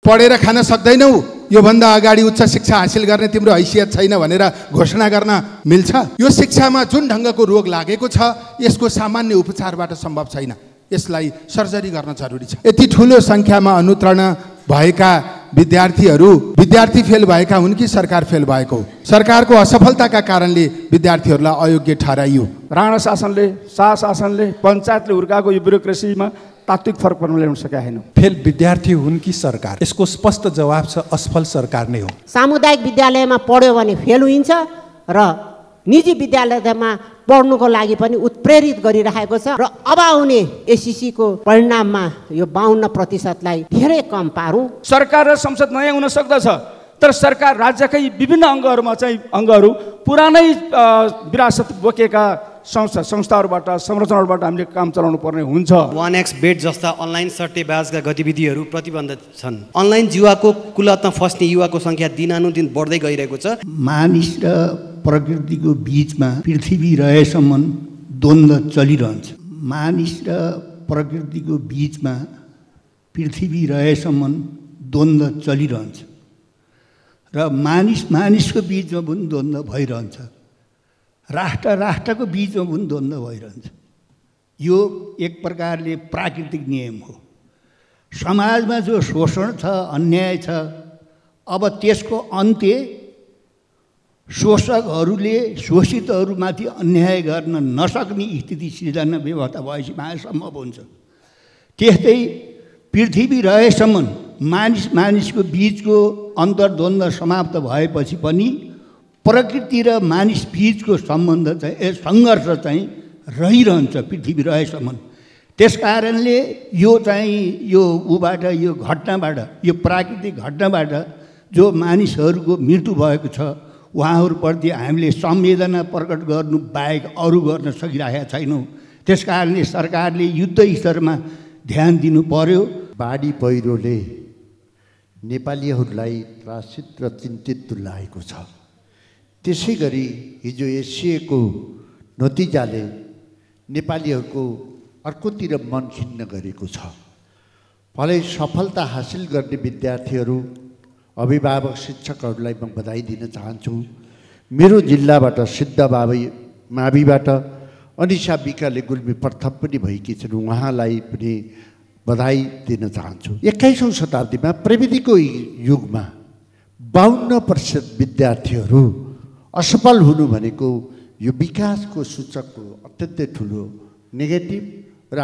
पढेर खान सक्दैनौ, योभन्दा अगाडि उच्च शिक्षा हासिल गर्ने तिम्रो हैसियत छैन भनेर घोषणा गर्न मिल्छ? यो शिक्षामा जुन ढङ्गको रोग लागेको छ यसको सामान्य उपचारबाट सम्भव छैन। यसलाई सर्जरी गर्न जरुरी छ। यति ठुलो संख्यामा अनुत्तीर्ण भएका विद्यार्थी फेल भएका हुन् कि सरकार फेल भएको हो? सरकारको असफलताका कारणले विद्यार्थीहरूलाई अयोग्य ठहराइयो। राणा शासनले, शाह शासनले, पञ्चायतले हुर्काएको यो ब्युरोक्रेसीमा तात्विक फरक पर्न ल्याउन सकेका छैनौँ। फेल विद्यार्थी हुन् कि सरकार? यसको स्पष्ट जवाब छ असफल सरकार नै हो। सामुदायिक विद्यालयमा पढ्यो भने फेल हुन्छ र निजी विद्यालयमा पढ्नुको लागि पनि उत्प्रेरित गरिरहेको छ र अब आउने एससीको परिणाममा यो 52% धेरै कम पारौँ। सरकार र संसद नयाँ हुन सक्दछ, तर सरकार राज्यकै विभिन्न अङ्गहरू पुरानै विरासत बोकेका संस्थाहरूबाट संरचनाहरूबाट हामीले काम चलाउनु पर्ने हुन्छ। 1x बेड जस्ता अनलाइन सट्टेबाजका गतिविधिहरू प्रतिबन्धित छन्। अनलाइन जुवाको कुलतमा फस्ने युवाको सङ्ख्या दिनानुदिन बढ्दै गइरहेको छ। मानिस र प्रकृतिको बीचमा पृथ्वी रहेसम्म द्वन्द्व चलिरहन्छ। मानिस र प्रकृतिको बीचमा पृथ्वी रहेसम्म द्वन्द्व चलिरहन्छ र मानिसको बीचमा पनि द्वन्द्व भइरहन्छ। राष्ट्रको बीचमा पनि द्वन्द्व भइरहन्छ। यो एक प्रकारले प्राकृतिक नियम हो। समाजमा जो शोषण छ, अन्याय छ, अब त्यसको अन्त्य शोषकहरूले शोषितहरूमाथि अन्याय गर्न नसक्ने स्थिति सिर्जना व्यवस्था भएपछि मात्र सम्भव हुन्छ। त्यस्तै पृथ्वी रहेसम्म मानिसको बीचको अन्तर्द्वन्द्व समाप्त भएपछि पनि प्रकृति र मानिस बीचको सम्बन्ध चाहिँ सङ्घर्ष चाहिँ रहिरहन्छ पृथ्वी रहेसम्म। त्यसकारणले यो घटनाबाट, यो प्राकृतिक घटनाबाट जो मानिसहरूको मृत्यु भएको छ उहाँहरूप्रति हामीले संवेदना प्रकट गर्नु बाहेक अरू गर्न सकिरहेका छैनौँ। त्यसकारणले सरकारले युद्ध स्तरमा ध्यान दिनु पर्यो। बाढी पहिरोले नेपालीहरूलाई त्रासित र चिन्तित तुल्याएको छ। त्यसै गरी हिजो एसिएको नतिजाले नेपालीहरूको अर्कोतिर मन खिन्न गरेको छ। भलै सफलता हासिल गर्ने विद्यार्थीहरू, अभिभावक, शिक्षकहरूलाई म बधाई दिन चाहन्छु। मेरो जिल्लाबाट सिद्ध माविबाट अनिशा विकाले गुल्मी प्रथम पनि भएकी छिन्, उहाँलाई पनि बधाई दिन चाहन्छु। 21औं शताब्दीमा प्रविधिको युगमा 52% विद्यार्थीहरू असफल हुनु भनेको यो विकासको सूचकको अत्यन्तै ठुलो नेगेटिभ र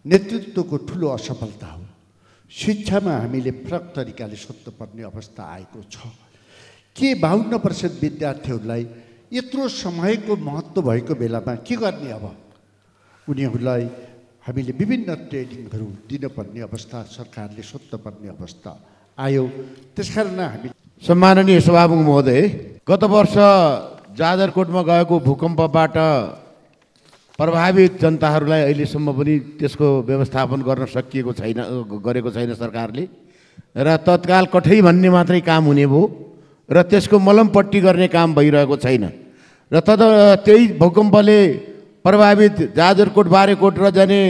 नेतृत्वको ठुलो असफलता हो। शिक्षामा हामीले फरक तरिकाले सोध्नुपर्ने अवस्था आएको छ। के 52% विद्यार्थीहरूलाई यत्रो समयको महत्त्व भएको बेलामा के गर्ने? अब उनीहरूलाई हामीले विभिन्न ट्रेनिङहरू दिनुपर्ने अवस्था, सरकारले सोध्नुपर्ने अवस्था आयो। त्यसकारण हामी सम्माननीय सभामुख महोदय, गत वर्ष जाजरकोटमा गएको भूकम्पबाट प्रभावित जनताहरूलाई अहिलेसम्म पनि त्यसको व्यवस्थापन गर्न गरेको छैन सरकारले र तत्काल कठै भन्ने मात्रै काम हुने भयो र त्यसको मलमपट्टि गर्ने काम भइरहेको छैन र त्यही भूकम्पले प्रभावित जाजरकोट, बारेकोट र जाने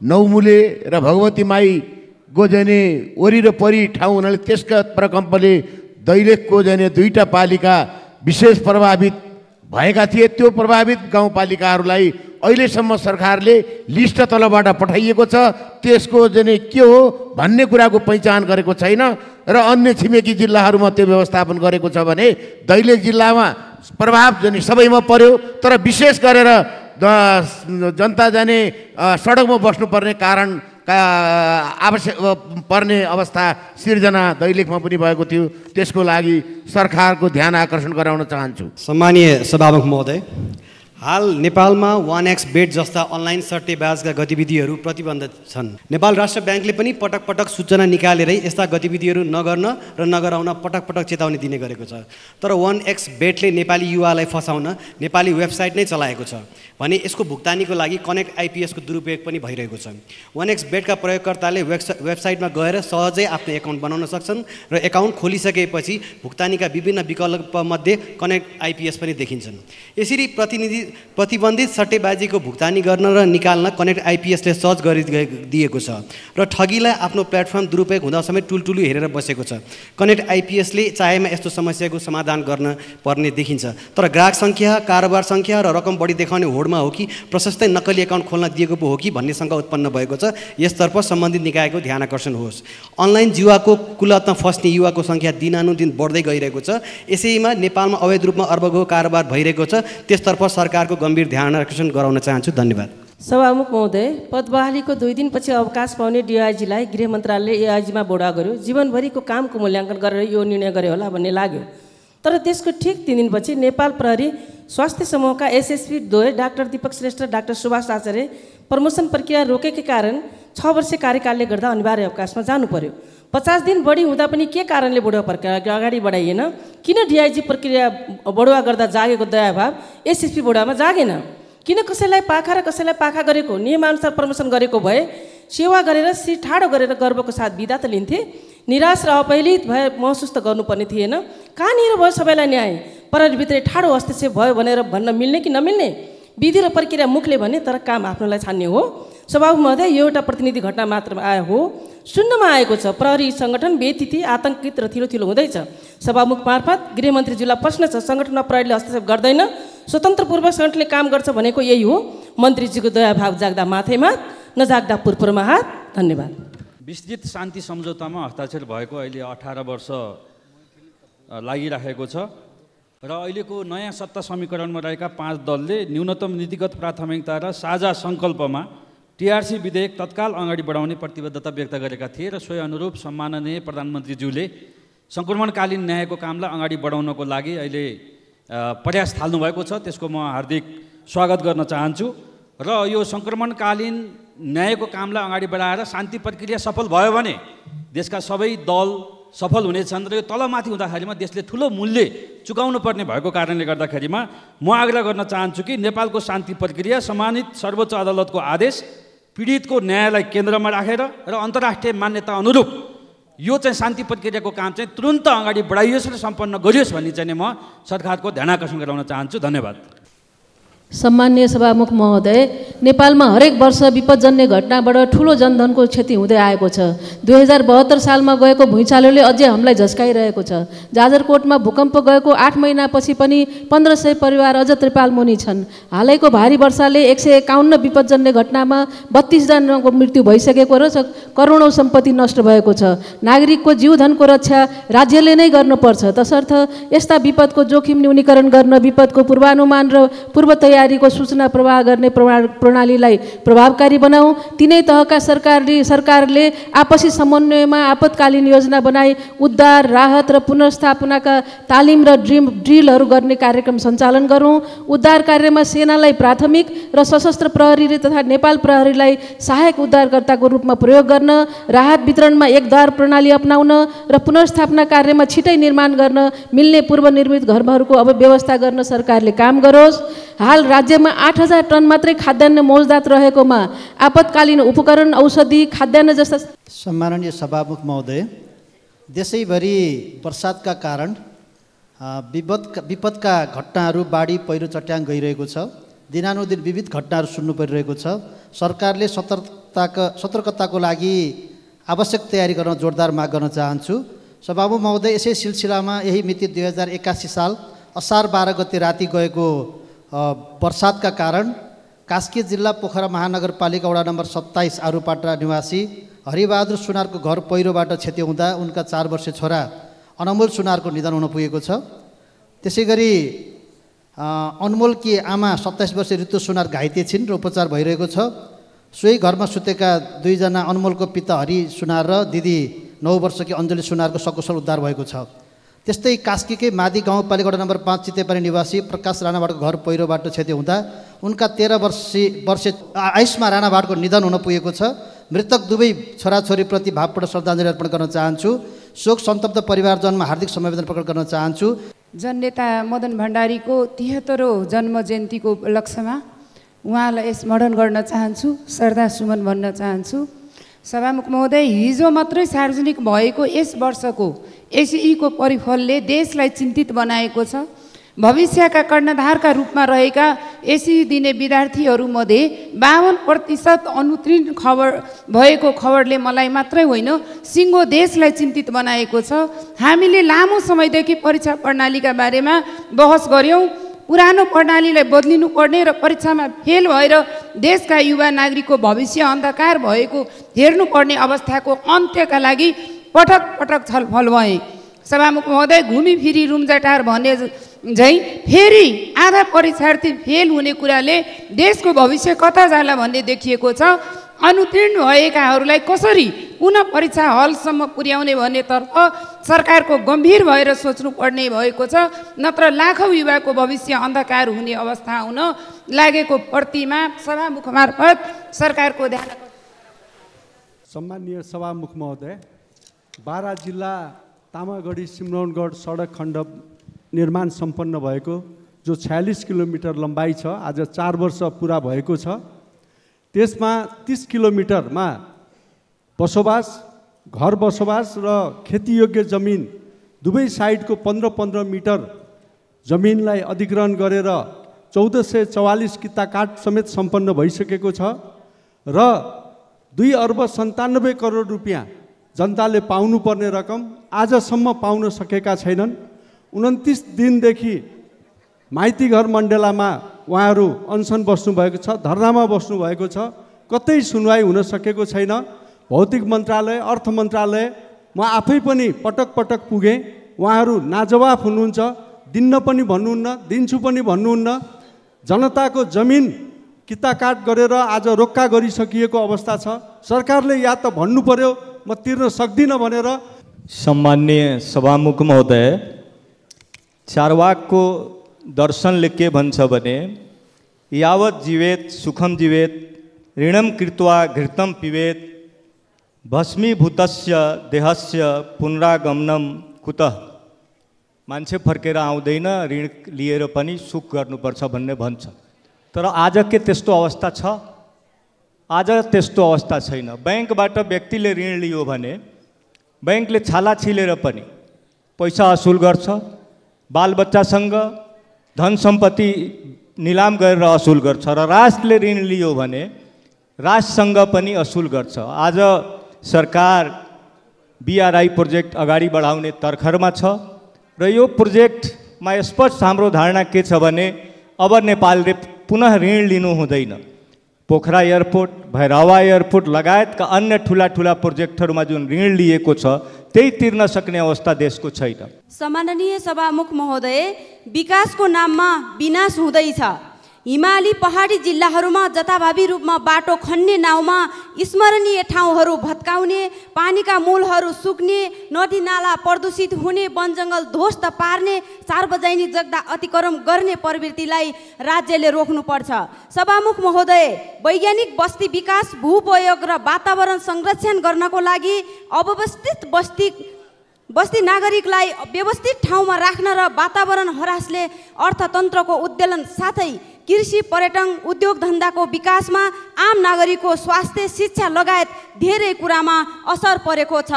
नौमुले र भगवती माईको जाने वरि र परि ठाउँ हुनाले त्यसका प्रकम्पले दैलेखको जाने 2टा पालिका विशेष प्रभावित भएका थिए। त्यो प्रभावित गाउँपालिकाहरूलाई अहिलेसम्म सरकारले लिस्ट तलबाट पठाइएको छ। त्यसको जाने के हो भन्ने कुराको पहिचान गरेको छैन र अन्य छिमेकी जिल्लाहरूमा त्यो व्यवस्थापन गरेको छ भने दैलेख जिल्लामा प्रभाव जाने सबैमा पर्यो, तर विशेष गरेर जनता जाने सडकमा बस्नुपर्ने कारण आवश्यक पर्ने अवस्था सिर्जना दैलेखमा पनि भएको थियो। त्यसको लागि सरकारको ध्यान आकर्षण गराउन चाहन्छु। सम्मानीय सभामुख महोदय, हाल नेपालमा 1x बेड जस्ता अनलाइन सट्टेबाजका गतिविधिहरू प्रतिबन्धित छन्। नेपाल राष्ट्र ब्याङ्कले पनि पटक पटक सूचना निकालेरै यस्ता गतिविधिहरू नगर्न र नगराउन पटक पटक चेतावनी दिने गरेको छ। तर 1x Bradley Nepali युवालाई फसाउन Nepali website नै चलाएको छ। भने यसको भुक्तानीको लागि कनेक्ट आइपिएसको दुरुपयोग पनि भइरहेको छ। 1x बेटका प्रयोगकर्ताले वेबसाइटमा गएर सहजै आफ्नो एकाउन्ट बनाउन सक्छन् र एकाउन्ट खोलिसकेपछि भुक्तानीका विभिन्न विकल्पमध्ये कनेक्ट आइपिएस पनि देखिन्छन्। यसरी प्रतिबन्धित सट्टेबाजीको भुक्तानी गर्न र निकाल्न कनेक्ट आइपिएसले सहज गरिदिएको छ र ठगीलाई आफ्नो प्लेटफर्म दुरुपयोग हुँदा समेत टुलटुलु हेरेर बसेको छ। कनेक्ट आइपिएसले चाहेमा यस्तो समस्याको समाधान गर्न पर्ने देखिन्छ, तर ग्राहक सङ्ख्या, कारोबार सङ्ख्या र रकम बढी देखाउने होडमा हो कि प्रशस्तै नक्कली एकाउन्ट खोल्न दिएको पो हो कि भन्ने शङ्का उत्पन्न भएको छ। यसतर्फ सम्बन्धित निकायको ध्यान आकर्षण होस्। अनलाइन जुवाको कुलतमा फस्ने युवाको सङ्ख्या दिनानुदिन बढ्दै गइरहेको छ। यसैमा नेपालमा अवैध रूपमा अर्बको कारोबार भइरहेको छ। त्यसतर्फ सरकारको गम्भीर ध्यान आकर्षण गराउन चाहन्छु। धन्यवाद। सभामुख महोदय, पदबहालीको 2 दिनपछि अवकाश पाउने डिआइजीलाई गृह मन्त्रालयले एआइजीमा बोडा गर्यो। जीवनभरिको कामको मूल्याङ्कन गरेर यो निर्णय गरे होला भन्ने लाग्यो। तर त्यसको ठिक 3 दिनपछि नेपाल प्रहरी स्वास्थ्य समूहका एसएसपी द्वय डाक्टर दीपक श्रेष्ठ, डाक्टर सुभाष आचार्य प्रमोसन प्रक्रिया रोकेकै कारण 6 वर्षीय कार्यकालले गर्दा अनिवार्य अवकाशमा जानु पर्यो। 50 दिन बढी हुँदा पनि के कारणले बढुवा प्रक्रिया अगाडि बढाइएन? किन डिआइजी प्रक्रिया बढुवा गर्दा जागेको दयाभाव एसएसपी बढुवामा जागेन? किन कसैलाई पाखा र कसैलाई पाखा गरेको नियमअनुसार प्रमोसन गरेको भए सेवा गरेर शिर ठाडो गरेर गर्वको साथ बिदा त लिन्थे? निराश र अपहेलित भए महसुस त गर्नुपर्ने थिएन? कहाँनिर भयो सबैलाई न्याय? प्रहरीभित्रै ठाडो हस्तक्षेप भयो भनेर भन्न मिल्ने कि नमिल्ने? विधि र प्रक्रिया मुखले भने तर काम आफ्नोलाई छान्ने हो। सभामुख महोदय, यो एउटा प्रतिनिधि घटना मात्र आयो हो, सुन्नमा आएको छ। प्रहरी सङ्गठन बेतिथि, आतङ्कित र थिलो थिलो हुँदैछ। सभामुख मार्फत गृहमन्त्रीज्यूलाई प्रश्न छ, सङ्गठनमा प्रहरीले हस्तक्षेप गर्दैन, स्वतन्त्रपूर्वक सङ्गठनले काम गर्छ भनेको यही हो? मन्त्रीजीको दयाभाव जाग्दा माथैमा, नजाग्दा पुरपुरमा हात। धन्यवाद। विस्तृत शान्ति सम्झौतामा हस्ताक्षर भएको अहिले 18 वर्ष लागिराखेको छ र अहिलेको नयाँ सत्ता समीकरणमा रहेका 5 दलले न्यूनतम नीतिगत प्राथमिकता र साझा सङ्कल्पमा टिआरसी विधेयक तत्काल अगाडि बढाउने प्रतिबद्धता व्यक्त गरेका थिए र सोही अनुरूप सम्माननीय प्रधानमन्त्रीज्यूले सङ्क्रमणकालीन न्यायको कामलाई अगाडि बढाउनको लागि अहिले प्रयास थाल्नुभएको छ। त्यसको म हार्दिक स्वागत गर्न चाहन्छु र यो सङ्क्रमणकालीन न्यायको कामलाई अगाडि बढाएर शान्ति प्रक्रिया सफल भयो भने देशका सबै दल सफल हुनेछन् र यो तलमाथि हुँदाखेरिमा देशले ठुलो मूल्य चुकाउनु पर्ने भएको कारणले गर्दाखेरिमा म आग्रह गर्न चाहन्छु कि नेपालको शान्ति प्रक्रिया सम्मानित सर्वोच्च अदालतको आदेश, पीडितको न्यायलाई केन्द्रमा राखेर र अन्तर्राष्ट्रिय मान्यता अनुरूप यो चाहिँ शान्ति प्रक्रियाको काम चाहिँ तुरन्त अगाडि बढाइयोस् र सम्पन्न गरियोस् भन्ने चाहिँ म सरकारको ध्यान आकर्षण गराउन चाहन्छु। धन्यवाद। सम्माननीय सभामुख महोदय, नेपालमा हरेक वर्ष विपदजन्य घटनाबाट ठुलो जनधनको क्षति हुँदै आएको छ। 2072 सालमा गएको भुइँचालोले अझै हामीलाई झस्काइरहेको छ। जाजरकोटमा भूकम्प गएको 8 महिनापछि पनि 1500 परिवार अझ त्रिपालमुनि छन्। हालैको भारी वर्षाले 151 विपदजन्य घटनामा 32 जनाको मृत्यु भइसकेको र करोडौँ सम्पत्ति नष्ट भएको छ। नागरिकको जीवधनको रक्षा राज्यले नै गर्नुपर्छ। तसर्थ यस्ता विपदको जोखिम न्यूनीकरण गर्न विपदको पूर्वानुमान र पूर्व तयारीको सूचना प्रवाह गर्ने प्रणालीलाई प्रभावकारी बनाऊ। तिनै तहका सरकारले आपसी समन्वयमा आपतकालीन योजना बनाई उद्धार, राहत र पुनर्स्थापनाका तालिम र ड्रिलहरू गर्ने कार्यक्रम सञ्चालन गरौँ। उद्धार कार्यमा सेनालाई प्राथमिक र सशस्त्र प्रहरी तथा नेपाल प्रहरीलाई सहायक उद्धारकर्ताको रूपमा प्रयोग गर्न, राहत वितरणमा एकद्वार प्रणाली अपनाउन र पुनर्स्थापना कार्यमा छिटै निर्माण गर्न मिल्ने पूर्वनिर्मित घरहरूको अब व्यवस्था गर्न सरकारले काम गरोस्। हाल राज्यमा 8000 टन मात्रै खाद्यान्न मौजदात रहेकोमा आपतकालीन उपकरण, औषधि, खाद्यान्न जस्ता। सम्माननीय सभामुख महोदय, देशैभरि वर्षातका कारण विपदका घटनाहरू, बाढी, पहिरो, चट्याङ गइरहेको छ। दिनानुदिन विविध घटनाहरू सुन्नु परिरहेको छ। सरकारले सतर्कताको लागि आवश्यक तयारी गर्न जोरदार माग गर्न चाहन्छु। सभामुख महोदय, यसै सिलसिलामा यही मिति 2081 साल असार 12 गते राति गएको वर्षातका कारण कास्की जिल्ला पोखरा महानगरपालिका वडा नम्बर 27 आरुपाटा निवासी हरिबहादुर सुनारको घर पहिरोबाट क्षति हुँदा उनका 4 वर्षीय छोरा अनमोल सुनारको निधन हुन पुगेको छ। त्यसै गरी अनमोलकी आमा 27 वर्षीय ऋतु सुनार घाइते छिन् र उपचार भइरहेको छ। सोही घरमा सुतेका 2 जना अनमोलको पिता हरि सुनार र दिदी 9 वर्षकी अञ्जली सुनारको सकुशल उद्धार भएको छ। त्यस्तै कास्कीकै मादी गाउँपालिका वडा नम्बर 5 चितेपानी निवासी प्रकाश राणावाडको घर पहिरोबाट क्षति हुँदा उनका 13 वर्षीय आयुष्मा राणावाडको निधन हुन पुगेको छ। मृतक दुवै छोराछोरीप्रति भावपूर्ण श्रद्धाञ्जली अर्पण गर्न चाहन्छु। शोक सन्तप्त परिवारजनमा हार्दिक संवेदना प्रकट गर्न चाहन्छु। जननेता मदन भण्डारीको 73औं जन्म जयन्तीको उपलक्ष्यमा उहाँलाई स्मरण गर्न चाहन्छु, श्रद्धासुमन भन्न चाहन्छु। सभामुख महोदय, हिजो मात्रै सार्वजनिक भएको यस वर्षको एसईको परिफलले देशलाई चिन्तित बनाएको छ। भविष्यका कर्णधारका रूपमा रहेका एसई दिने विद्यार्थीहरूमध्ये 52% अनुत्तीर्ण भएको खबरले मलाई मात्रै होइन सिङ्गो देशलाई चिन्तित बनाएको छ। हामीले लामो समयदेखि परीक्षा प्रणालीका बारेमा बहस गऱ्यौँ। पुरानो प्रणालीलाई बदलिनु पर्ने र परीक्षामा फेल भएर देशका युवा नागरिकको भविष्य अन्धकार भएको हेर्नुपर्ने अवस्थाको अन्त्यका लागि पटक पटक छलफल भए। सभामुख महोदय, घुमिफिरी रुम्जाटार भने झै फेरि आधा परीक्षार्थी फेल हुने कुराले देशको भविष्य कता जाला भन्ने देखिएको छ। अनुत्तीर्ण भएकाहरूलाई कसरी पुनः परीक्षा हलसम्म पुर्याउने भन्नेतर्फ सरकारको गम्भीर भएर सोच्नुपर्ने भएको छ, नत्र लाखौँ युवाको भविष्य अन्धकार हुने अवस्था हुन लागेको प्रतिमा सभामुख मार्फत सरकारको ध्यान। सम्माननीय सभामुख महोदय, बारा जिल्ला तामागढी सिमरौनगढ सडक खण्ड निर्माण सम्पन्न भएको जो 46 किलोमिटर लम्बाइ छ, आज 4 वर्ष पुरा भएको छ। त्यसमा 30 किलोमिटरमा बसोबास, घर बसोबास र खेतीयोग्य जमिन दुवै साइडको 15-15 मिटर जमिनलाई अधिग्रहण गरेर 1444 किता काठ समेत सम्पन्न भइसकेको छ र 2,97 करोड रुपियाँ जनताले पाउनुपर्ने रकम आजसम्म पाउन सकेका छैनन्। 29 दिनदेखि माइतीघर मण्डलामा उहाँहरू अनसन बस्नुभएको छ, धरनामा बस्नुभएको छ, कतै सुनवाई हुन सकेको छैन। भौतिक मन्त्रालय, अर्थ मन्त्रालय म आफै पनि पटक पटक पुगेँ, उहाँहरू नाजवाफ हुनुहुन्छ, दिन्न पनि भन्नुहुन्न, दिन्छु पनि भन्नुहुन्न। जनताको जमिन किताकाट गरेर आज रोक्का गरिसकिएको अवस्था छ। सरकारले या त भन्नु पर्यो म तिर्न सक्दिनँ भनेर। सम्माननीय सभामुख महोदय, चारवाकको दर्शनले के भन्छ भने यावत् जीवेत सुखम जीवेत ऋणम कृत्वा घृतम पिबेत भस्मीभूतस्य देहस्य पुनरागमनम कुतः। मान्छे फर्केर आउँदैन, ऋण लिएर पनि सुख गर्नुपर्छ भन्ने भन्छ। तर आज के त्यस्तो अवस्था छ? आज त्यस्तो अवस्था छैन। बैंकबाट व्यक्तिले ऋण लियो भने बैंकले छाला छिलेर पनि पैसा असुल गर्छ, बालबच्चासँग धन सम्पत्ति निलाम गरेर असुल गर्छ र राष्ट्रले ऋण लियो भने राष्ट्रसँग पनि असुल गर्छ। आज सरकार BRI प्रोजेक्ट अगाडि बढाउने तर्खरमा छ र यो प्रोजेक्टमा स्पष्ट हाम्रो धारणा के छ भने अब नेपालले पुनः ऋण लिनु हुँदैन। पोखरा एयरपोर्ट, भैरवा एयरपोर्ट लगायतका अन्य ठुला ठुला प्रोजेक्टहरूमा जुन ऋण लिएको छ त्यही तिर्न सक्ने अवस्था देशको छैन। सम्माननीय सभामुख महोदय, विकासको नाममा विनाश हुँदैछ। हिमाली पहाडी जिल्लाहरूमा जथाभावी रूपमा बाटो खन्ने नाउँमा स्मरणीय ठाउँहरू भत्काउने, पानीका मूलहरू सुक्ने, नदी नाला प्रदूषित हुने, वनजङ्गल ध्वस्त पार्ने, सार्वजनिक जग्गा अतिक्रमण गर्ने प्रवृत्तिलाई राज्यले रोक्नुपर्छ। सभामुख महोदय, वैज्ञानिक बस्ती विकास, भूप्रयोग र वातावरण संरक्षण गर्नको लागि अव्यवस्थित बस्ती नागरिकलाई व्यवस्थित ठाउँमा राख्न र वातावरण ह्रासले अर्थतन्त्रको उद्वेलन साथै कृषि, पर्यटन, उद्योग धन्दाको विकासमा आम नागरिकको स्वास्थ्य, शिक्षा लगायत धेरै कुरामा असर परेको छ।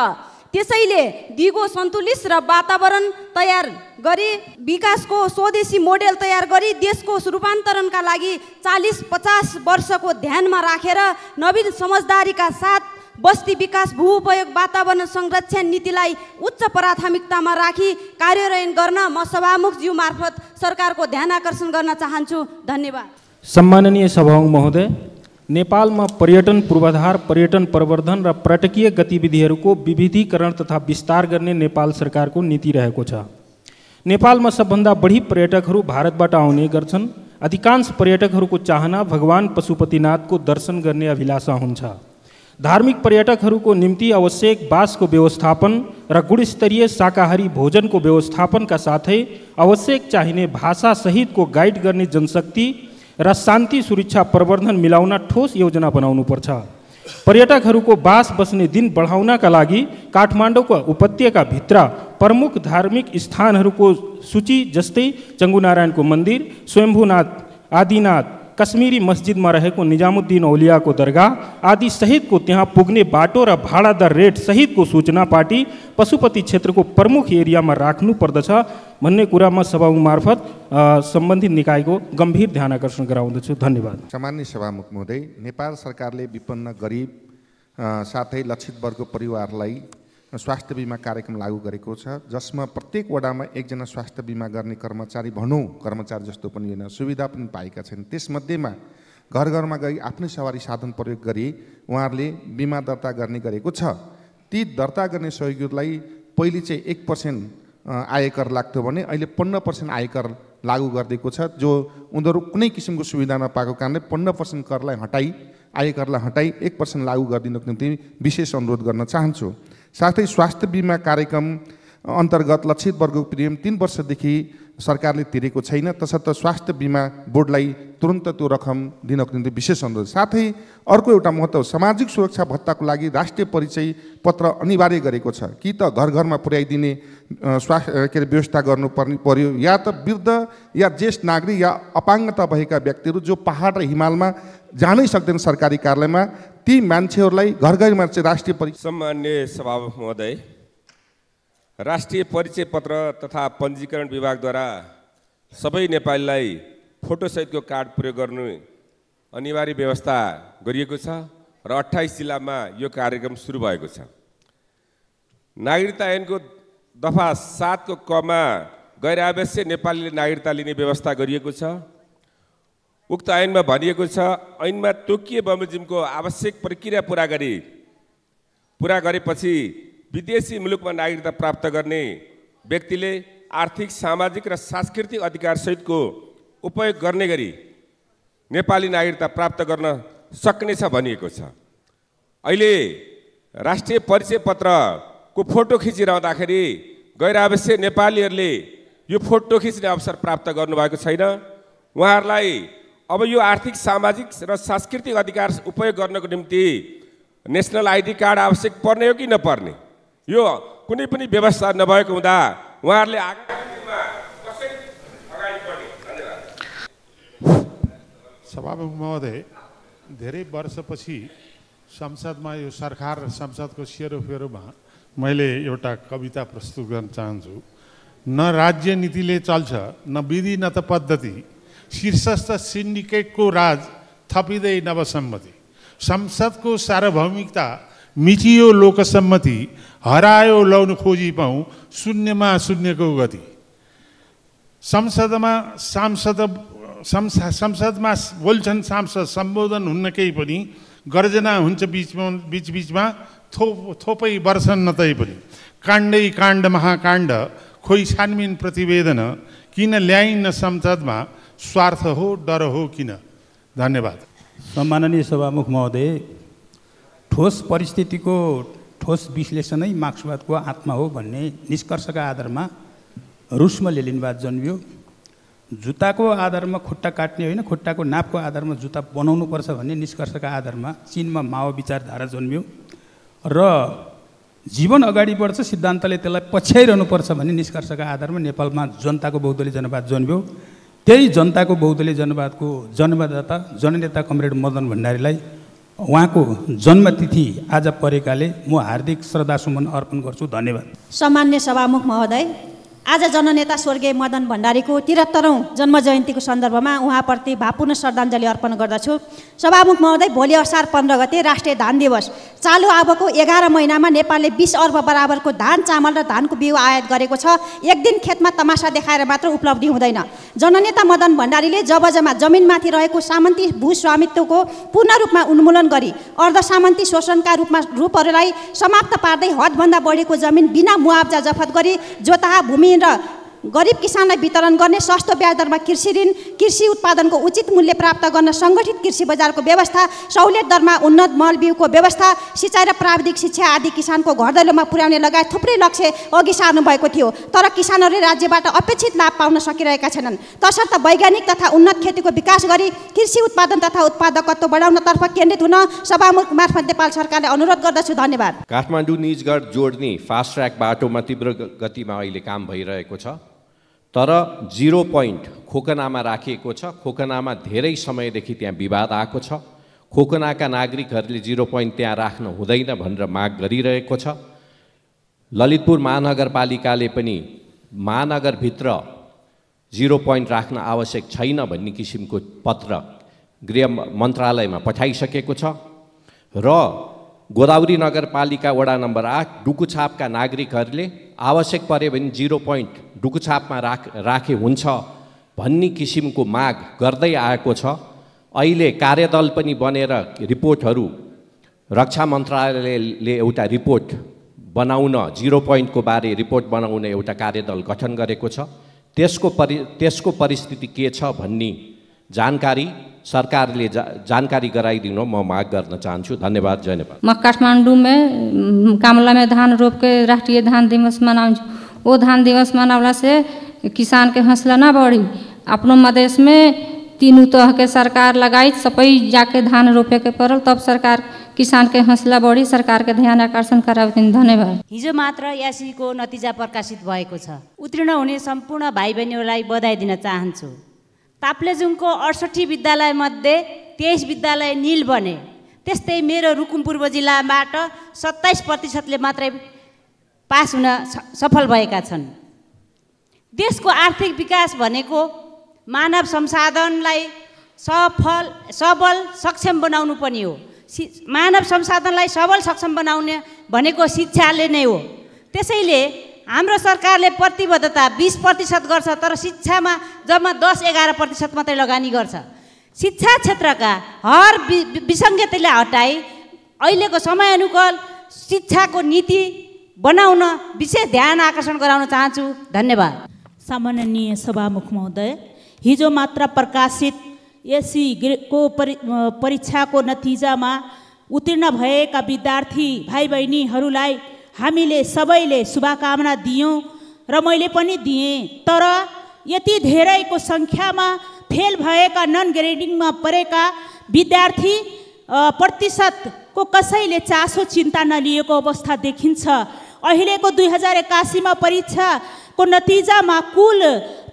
त्यसैले दिगो सन्तुलित र वातावरण तयार गरी विकासको स्वदेशी मोडेल तयार गरी देशको रूपान्तरणका लागि 40-50 वर्षको ध्यानमा राखेर नवीन समझदारीका साथ बस्ती विकास, भू उपयोग, वातावरण संरक्षण नीतिलाई उच्च प्राथमिकतामा राखी कार्यान्वयन गर्न म सभामुखज्यू मार्फत सरकारको ध्यान आकर्षण गर्न चाहन्छु। धन्यवाद। सम्माननीय सभामुख महोदय, नेपालमा पर्यटन पूर्वाधार, पर्यटन प्रवर्धन र पर्यटकीय गतिविधिहरूको विविधीकरण तथा विस्तार गर्ने नेपाल सरकारको नीति रहेको छ। नेपालमा सबभन्दा बढी पर्यटकहरू भारतबाट आउने गर्छन्। अधिकांश पर्यटकहरूको चाहना भगवान पशुपतिनाथको दर्शन गर्ने अभिलाषा हुन्छ। धार्मिक पर्यटकहरूको निम्ति आवश्यक बासको व्यवस्थापन र गुणस्तरीय शाकाहारी भोजनको व्यवस्थापनका साथै आवश्यक चाहिने भाषा सहितको गाइड गर्ने जनशक्ति र शान्ति सुरक्षा प्रवर्धन मिलाउन ठोस योजना बनाउनुपर्छ। पर्यटकहरूको बास बस्ने दिन बढाउनका लागि काठमाडौँको उपत्यकाभित्र प्रमुख धार्मिक स्थानहरूको सूची जस्तै चङ्गुनारायणको मन्दिर, स्वयम्भूनाथ, आदिनाथ, कश्मीरी मस्जिदमा रहेको निजामुद्दिन औलियाको दरगाह आदि सहितको त्यहाँ पुग्ने बाटो र भाडा दर रेट सहितको सूचना पार्टी पशुपति क्षेत्रको प्रमुख एरियामा राख्नु पर्दछ भन्ने कुरामा सभामुख मार्फत सम्बन्धित निकायको गम्भीर ध्यान आकर्षण गराउँदछु। धन्यवाद। सामान्य सभामुख महोदय, नेपाल सरकारले विपन्न गरिब साथै लक्षित वर्ग परिवारलाई स्वास्थ्य बिमा कार्यक्रम लागू गरेको छ, जसमा प्रत्येक वडामा एकजना स्वास्थ्य बिमा गर्ने कर्मचारी भनौँ, कर्मचारी जस्तो पनि होइन, सुविधा पनि पाएका छन्। त्यसमध्येमा घर घरमा गई आफ्नै सवारी साधन प्रयोग गरी उहाँहरूले बिमा दर्ता गर्ने गरेको छ। ती दर्ता गर्ने सहयोगीलाई पहिले चाहिँ 1% आयकर लाग्थ्यो भने अहिले 15% आयकर लागू गरिदिएको छ, जो उनीहरू कुनै किसिमको सुविधा नपाएको कारणले 15% करलाई हटाई आयकरलाई हटाई 1% लागू गरिदिनको निम्ति विशेष अनुरोध गर्न चाहन्छु। साथै स्वास्थ्य बिमा कार्यक्रम अन्तर्गत लक्षित वर्गको प्रिमियम 3 वर्षदेखि सरकारले तिरेको छैन, तसर्थ स्वास्थ्य बिमा बोर्डलाई तुरन्त त्यो रकम दिनको निम्ति विशेष अनुरोध। साथै अर्को एउटा महत्त्व, सामाजिक सुरक्षा भत्ताको लागि राष्ट्रिय परिचय पत्र अनिवार्य गरेको छ। कि त घर घरमा पुर्याइदिने व्यवस्था गर्नुपर्ने पर्यो, या त वृद्ध या ज्येष्ठ नागरिक या अपाङ्गता भएका व्यक्तिहरू जो पहाड र हिमालमा जानै सक्दैन सरकारी कार्यालयमा, ती मान्छेहरूलाई घर घरमा चाहिँ राष्ट्रिय परिचय। सम्माननीय सभामुख महोदय, राष्ट्रिय परिचय पत्र तथा पञ्जीकरण विभागद्वारा सबै नेपालीलाई फोटोसहितको कार्ड प्रयोग गर्नु अनिवार्य व्यवस्था गरिएको छ र 28 जिल्लामा यो कार्यक्रम सुरु भएको छ। नागरिकता ऐनको दफा 7 को कमा गैर आवश्यक नेपालीले नागरिकता लिने व्यवस्था गरिएको छ। उक्त ऐनमा भनिएको छ, ऐनमा तोकिए बमोजिमको आवश्यक प्रक्रिया पुरा गरेपछि विदेशी मुलुकमा नागरिकता प्राप्त गर्ने व्यक्तिले आर्थिक, सामाजिक र सांस्कृतिक अधिकार सहितको उपयोग गर्ने गरी नेपाली नागरिकता प्राप्त गर्न सक्नेछ भनिएको छ। अहिले राष्ट्रिय परिचय पत्रको फोटो खिचिरहँदाखेरि गैर आवश्यक नेपालीहरूले यो फोटो खिच्ने अवसर प्राप्त गर्नुभएको छैन। उहाँहरूलाई अब यो आर्थिक, सामाजिक र सांस्कृतिक अधिकार उपयोग गर्नको निम्ति नेसनल आइडी कार्ड आवश्यक पर्ने हो कि नपर्ने, यो कुनै पनि व्यवस्था नभएको हुँदा उहाँहरूले सभामुख महोदय, धेरै वर्षपछि संसदमा यो सरकार र संसदको सेरोफेरोमा मैले एउटा कविता प्रस्तुत गर्न चाहन्छु। न राज्य नीतिले चल्छ, न विधि न त पद्धति, शीर्षस्थ सिन्डिकेटको राज थपिँदै नवसम्मति, संसदको सार्वभौमिकता मिचियो लोकसम्मति, हरायो लौन खोजी पाऊँ शून्यमा शून्यको गति। संसदमा बोल्छन् सांसद, सम्बोधन हुन्न केही पनि, गर्जना हुन्छ बीचमा थोपै वर्षन् न तै पनि, काण्डै काण्ड महाकाण्ड, खोइ छानबिन प्रतिवेदन, किन ल्याइन्न संसदमा, स्वार्थ हो डर हो किन। धन्यवाद। सम्माननीय सभामुख महोदय, ठोस परिस्थितिको ठोस विश्लेषणै मार्क्सवादको आत्मा हो भन्ने निष्कर्षका आधारमा रुसमा लेनिनवाद जन्मियो। जुत्ताको आधारमा खुट्टा काट्ने होइन, खुट्टाको नापको आधारमा जुत्ता बनाउनुपर्छ भन्ने निष्कर्षका आधारमा चीनमा माओ विचारधारा जन्मियो र जीवन अगाडि बढ्छ, सिद्धान्तले त्यसलाई पछ्याइरहनुपर्छ भन्ने निष्कर्षका आधारमा नेपालमा जनताको बहुदलीय जनवाद जन्मियो। त्यही जनताको बहुदलीय जनवादको जन्मदाता जननेता कमरेड मदन भण्डारीलाई उहाँको जन्मतिथि आज परेकाले म हार्दिक श्रद्धासुमन अर्पण गर्छु। धन्यवाद। सम्मान्य सभामुख महोदय, आज जननेता स्वर्गीय मदन भण्डारीको 73औं जन्म जयन्तीको सन्दर्भमा उहाँप्रति भावपूर्ण श्रद्धाञ्जली अर्पण गर्दछु। सभामुख महोदय, भोलि असार 15 गते राष्ट्रिय धान दिवस। चालु आबको 11 महिनामा नेपालले 20 अर्ब बराबरको धान, चामल र धानको बिउ आयात गरेको छ। एक दिन खेतमा तमासा देखाएर मात्र उपलब्धि हुँदैन। जननेता मदन भण्डारीले जबजमा जमिनमाथि रहेको सामन्ती भूस्वामित्वको पूर्ण रूपमा उन्मूलन गरी अर्धसामन्ती शोषणका रूपहरूलाई समाप्त पार्दै हदभन्दा बढीको जमिन बिना मुआब्जा जफत गरी जोतहा भूमि र गरिब किसानलाई वितरण गर्ने, सस्तो ब्याज दरमा कृषि ऋण, कृषि उत्पादनको उचित मूल्य प्राप्त गर्न सङ्गठित कृषि बजारको व्यवस्था, सहुलियत दरमा उन्नत मल बिउको व्यवस्था, सिँचाइ र प्राविधिक शिक्षा आदि किसानको घरदैलोमा पुर्याउने लगायत थुप्रै लक्ष्य अघि सार्नु भएको थियो। तर किसानहरूले राज्यबाट अपेक्षित लाभ पाउन सकिरहेका छैनन्। तसर्थ वैज्ञानिक तथा उन्नत खेतीको विकास गरी कृषि उत्पादन तथा उत्पादकत्व बढाउनतर्फ केन्द्रित हुन सभामुख मार्फत नेपाल सरकारले अनुरोध गर्दछु। धन्यवाद। काठमाडौँ निजगढ जोड्ने फास्ट ट्र्याक बाटोमा तीव्र गतिमा अहिले काम भइरहेको छ। तर 0 पोइन्ट खोकनामा राखिएको छ। खोकनामा धेरै समयदेखि त्यहाँ विवाद आएको छ। खोकनाका नागरिकहरूले 0 पोइन्ट त्यहाँ राख्न हुँदैन भनेर माग गरिरहेको छ। ललितपुर महानगरपालिकाले पनि महानगरभित्र 0 पोइन्ट राख्न आवश्यक छैन भन्ने किसिमको पत्र गृह मन्त्रालयमा पठाइसकेको छ र गोदावरी नगरपालिका वडा नम्बर 8 डुकुछापका नागरिकहरूले आवश्यक परे भने 0 पोइन्ट डुकुछापमा राखे हुन्छ भन्ने किसिमको माग गर्दै आएको छ। अहिले कार्यदल पनि बनेर रिपोर्टहरू रक्षा मन्त्रालयले एउटा रिपोर्ट बनाउन 0 पोइन्टको बारे रिपोर्ट बनाउन एउटा कार्यदल गठन गरेको छ। त्यसको परिस्थिति के छ भन्ने जानकारी सरकारले जानकारी गराइदिनु म माग गर्न चाहन्छु। धन्यवाद। जय नेपाल। मैं काठमांडू में कामला में धान रोप के राष्ट्रीय धान दिवस मनाऊँ। वो धान दिवस मनावला से किसान के हौसला ना बढ़ी। अपनों मधेश में 3 तह के सरकार लगाई, सबै जाके धान रोपे के पड़ल, तब सरकार किसान के हौसला बढ़ी, सरकार के ध्यान आकर्षण कराउँथिन्। धन्यवाद। हिजो मात्र एसईको नतिजा प्रकाशित भएको छ। उत्तीर्ण हुने सम्पूर्ण भाइ बहिनीहरूलाई बधाई दिन चाहन्छु। ताप्लेजुङको 68 विद्यालय मध्ये 23 विद्यालय नील बने। त्यस्तै मेरो रुकुम पूर्व जिल्लाबाट 27% मात्रै पास हुन सफल भएका छन्। देशको आर्थिक विकास भनेको मानव संसाधनलाई सबल सक्षम बनाउनु पनि हो। मानव संसाधनलाई सबल सक्षम बनाउने भनेको शिक्षाले नै हो। त्यसैले हाम्रो सरकारले प्रतिबद्धता 20% गर्छ, तर शिक्षामा जम्मा 10-11% मात्रै लगानी गर्छ। शिक्षा क्षेत्रका हर विसङ्गतिलाई हटाई अहिलेको समयानुकूल शिक्षाको नीति बनाउन विशेष ध्यान आकर्षण गराउन चाहन्छु। धन्यवाद। सम्माननीय सभामुख महोदय, हिजो मात्र प्रकाशित एसईको परीक्षाको नतिजामा उत्तीर्ण भएका विद्यार्थी भाइ बहिनीहरूलाई हामीले सबैले शुभकामना दियौँ र मैले पनि दिएँ। तर यति धेरैको सङ्ख्यामा फेल भएका नन ग्रेडिङमा परेका विद्यार्थी प्रतिशतको कसैले चासो चिन्ता नलिएको अवस्था देखिन्छ। अहिलेको 2081 मा परीक्षाको नतिजामा कुल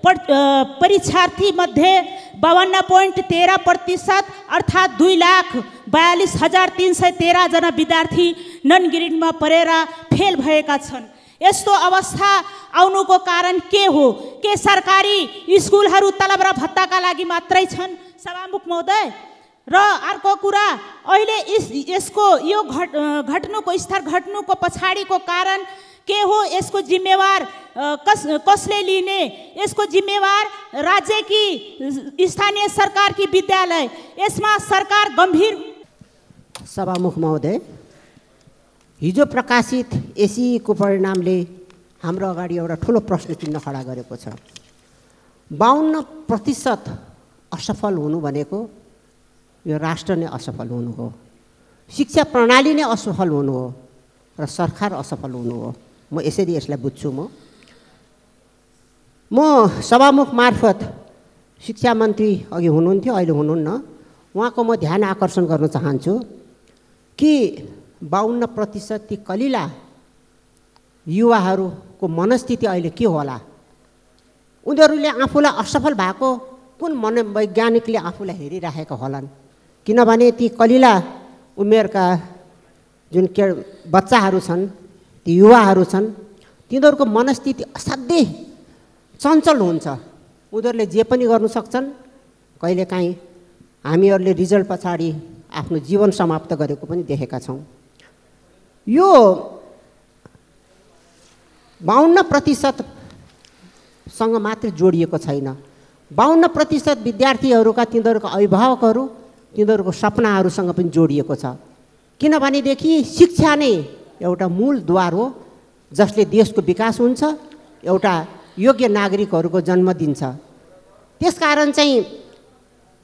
परीक्षार्थी मध्ये 52.13% अर्थात् 2,42,313 जना विद्यार्थी नन ग्रेडमा परेर फेल भएका छन्। यस्तो अवस्था आउनुको कारण के हो? के सरकारी स्कुलहरू तलब र भत्ताका लागि मात्रै छन्? सभामुख महोदय, र अर्को कुरा, अहिले यसको यो घट्नुको स्तर घट्नुको पछाडिको कारण के हो? यसको जिम्मेवार कसले लिने? यसको जिम्मेवार राज्य की स्थानीय सरकार की विद्यालय? यसमा सरकार गम्भीर। सभामुख महोदय, हिजो प्रकाशित एसईको परिणामले हाम्रो अगाडि एउटा ठुलो प्रश्न चिन्ह खडा गरेको छ। 52% असफल हुनु भनेको यो राष्ट्र नै असफल हुनु हो, शिक्षा प्रणाली नै असफल हुनु हो र सरकार असफल हुनु हो। म यसरी यसलाई बुझ्छु। म सभामुख मार्फत शिक्षा मन्त्री अघि हुनुहुन्थ्यो, अहिले हुनुहुन्न, उहाँको म ध्यान आकर्षण गर्न चाहन्छु कि 52% ती कलिला युवाहरूको मनस्थिति अहिले के होला? उनीहरूले आफूलाई असफल भएको कुन मनोवैज्ञानिकले आफूलाई हेरिराखेका होलान्? किनभने ती कलिला उमेरका जुन बच्चाहरू छन्, ती युवाहरू छन्, तिनीहरूको मनस्थिति असाध्यै चञ्चल हुन्छ। उनीहरूले जे पनि गर्नु सक्छन्। कहिलेकाहीँ हामीहरूले रिजल्ट पछाडि आफ्नो जीवन समाप्त गरेको पनि देखेका छौँ। यो 52% सँग मात्र जोडिएको छैन। 52% विद्यार्थीहरूका तिनीहरूको अभिभावकहरू तिनीहरूको सपनाहरूसँग पनि जोडिएको छ। किनभनेदेखि शिक्षा नै एउटा मूल द्वार हो जसले देशको विकास हुन्छ, एउटा योग्य नागरिकहरूको जन्म दिन्छ। त्यसकारण चाहिँ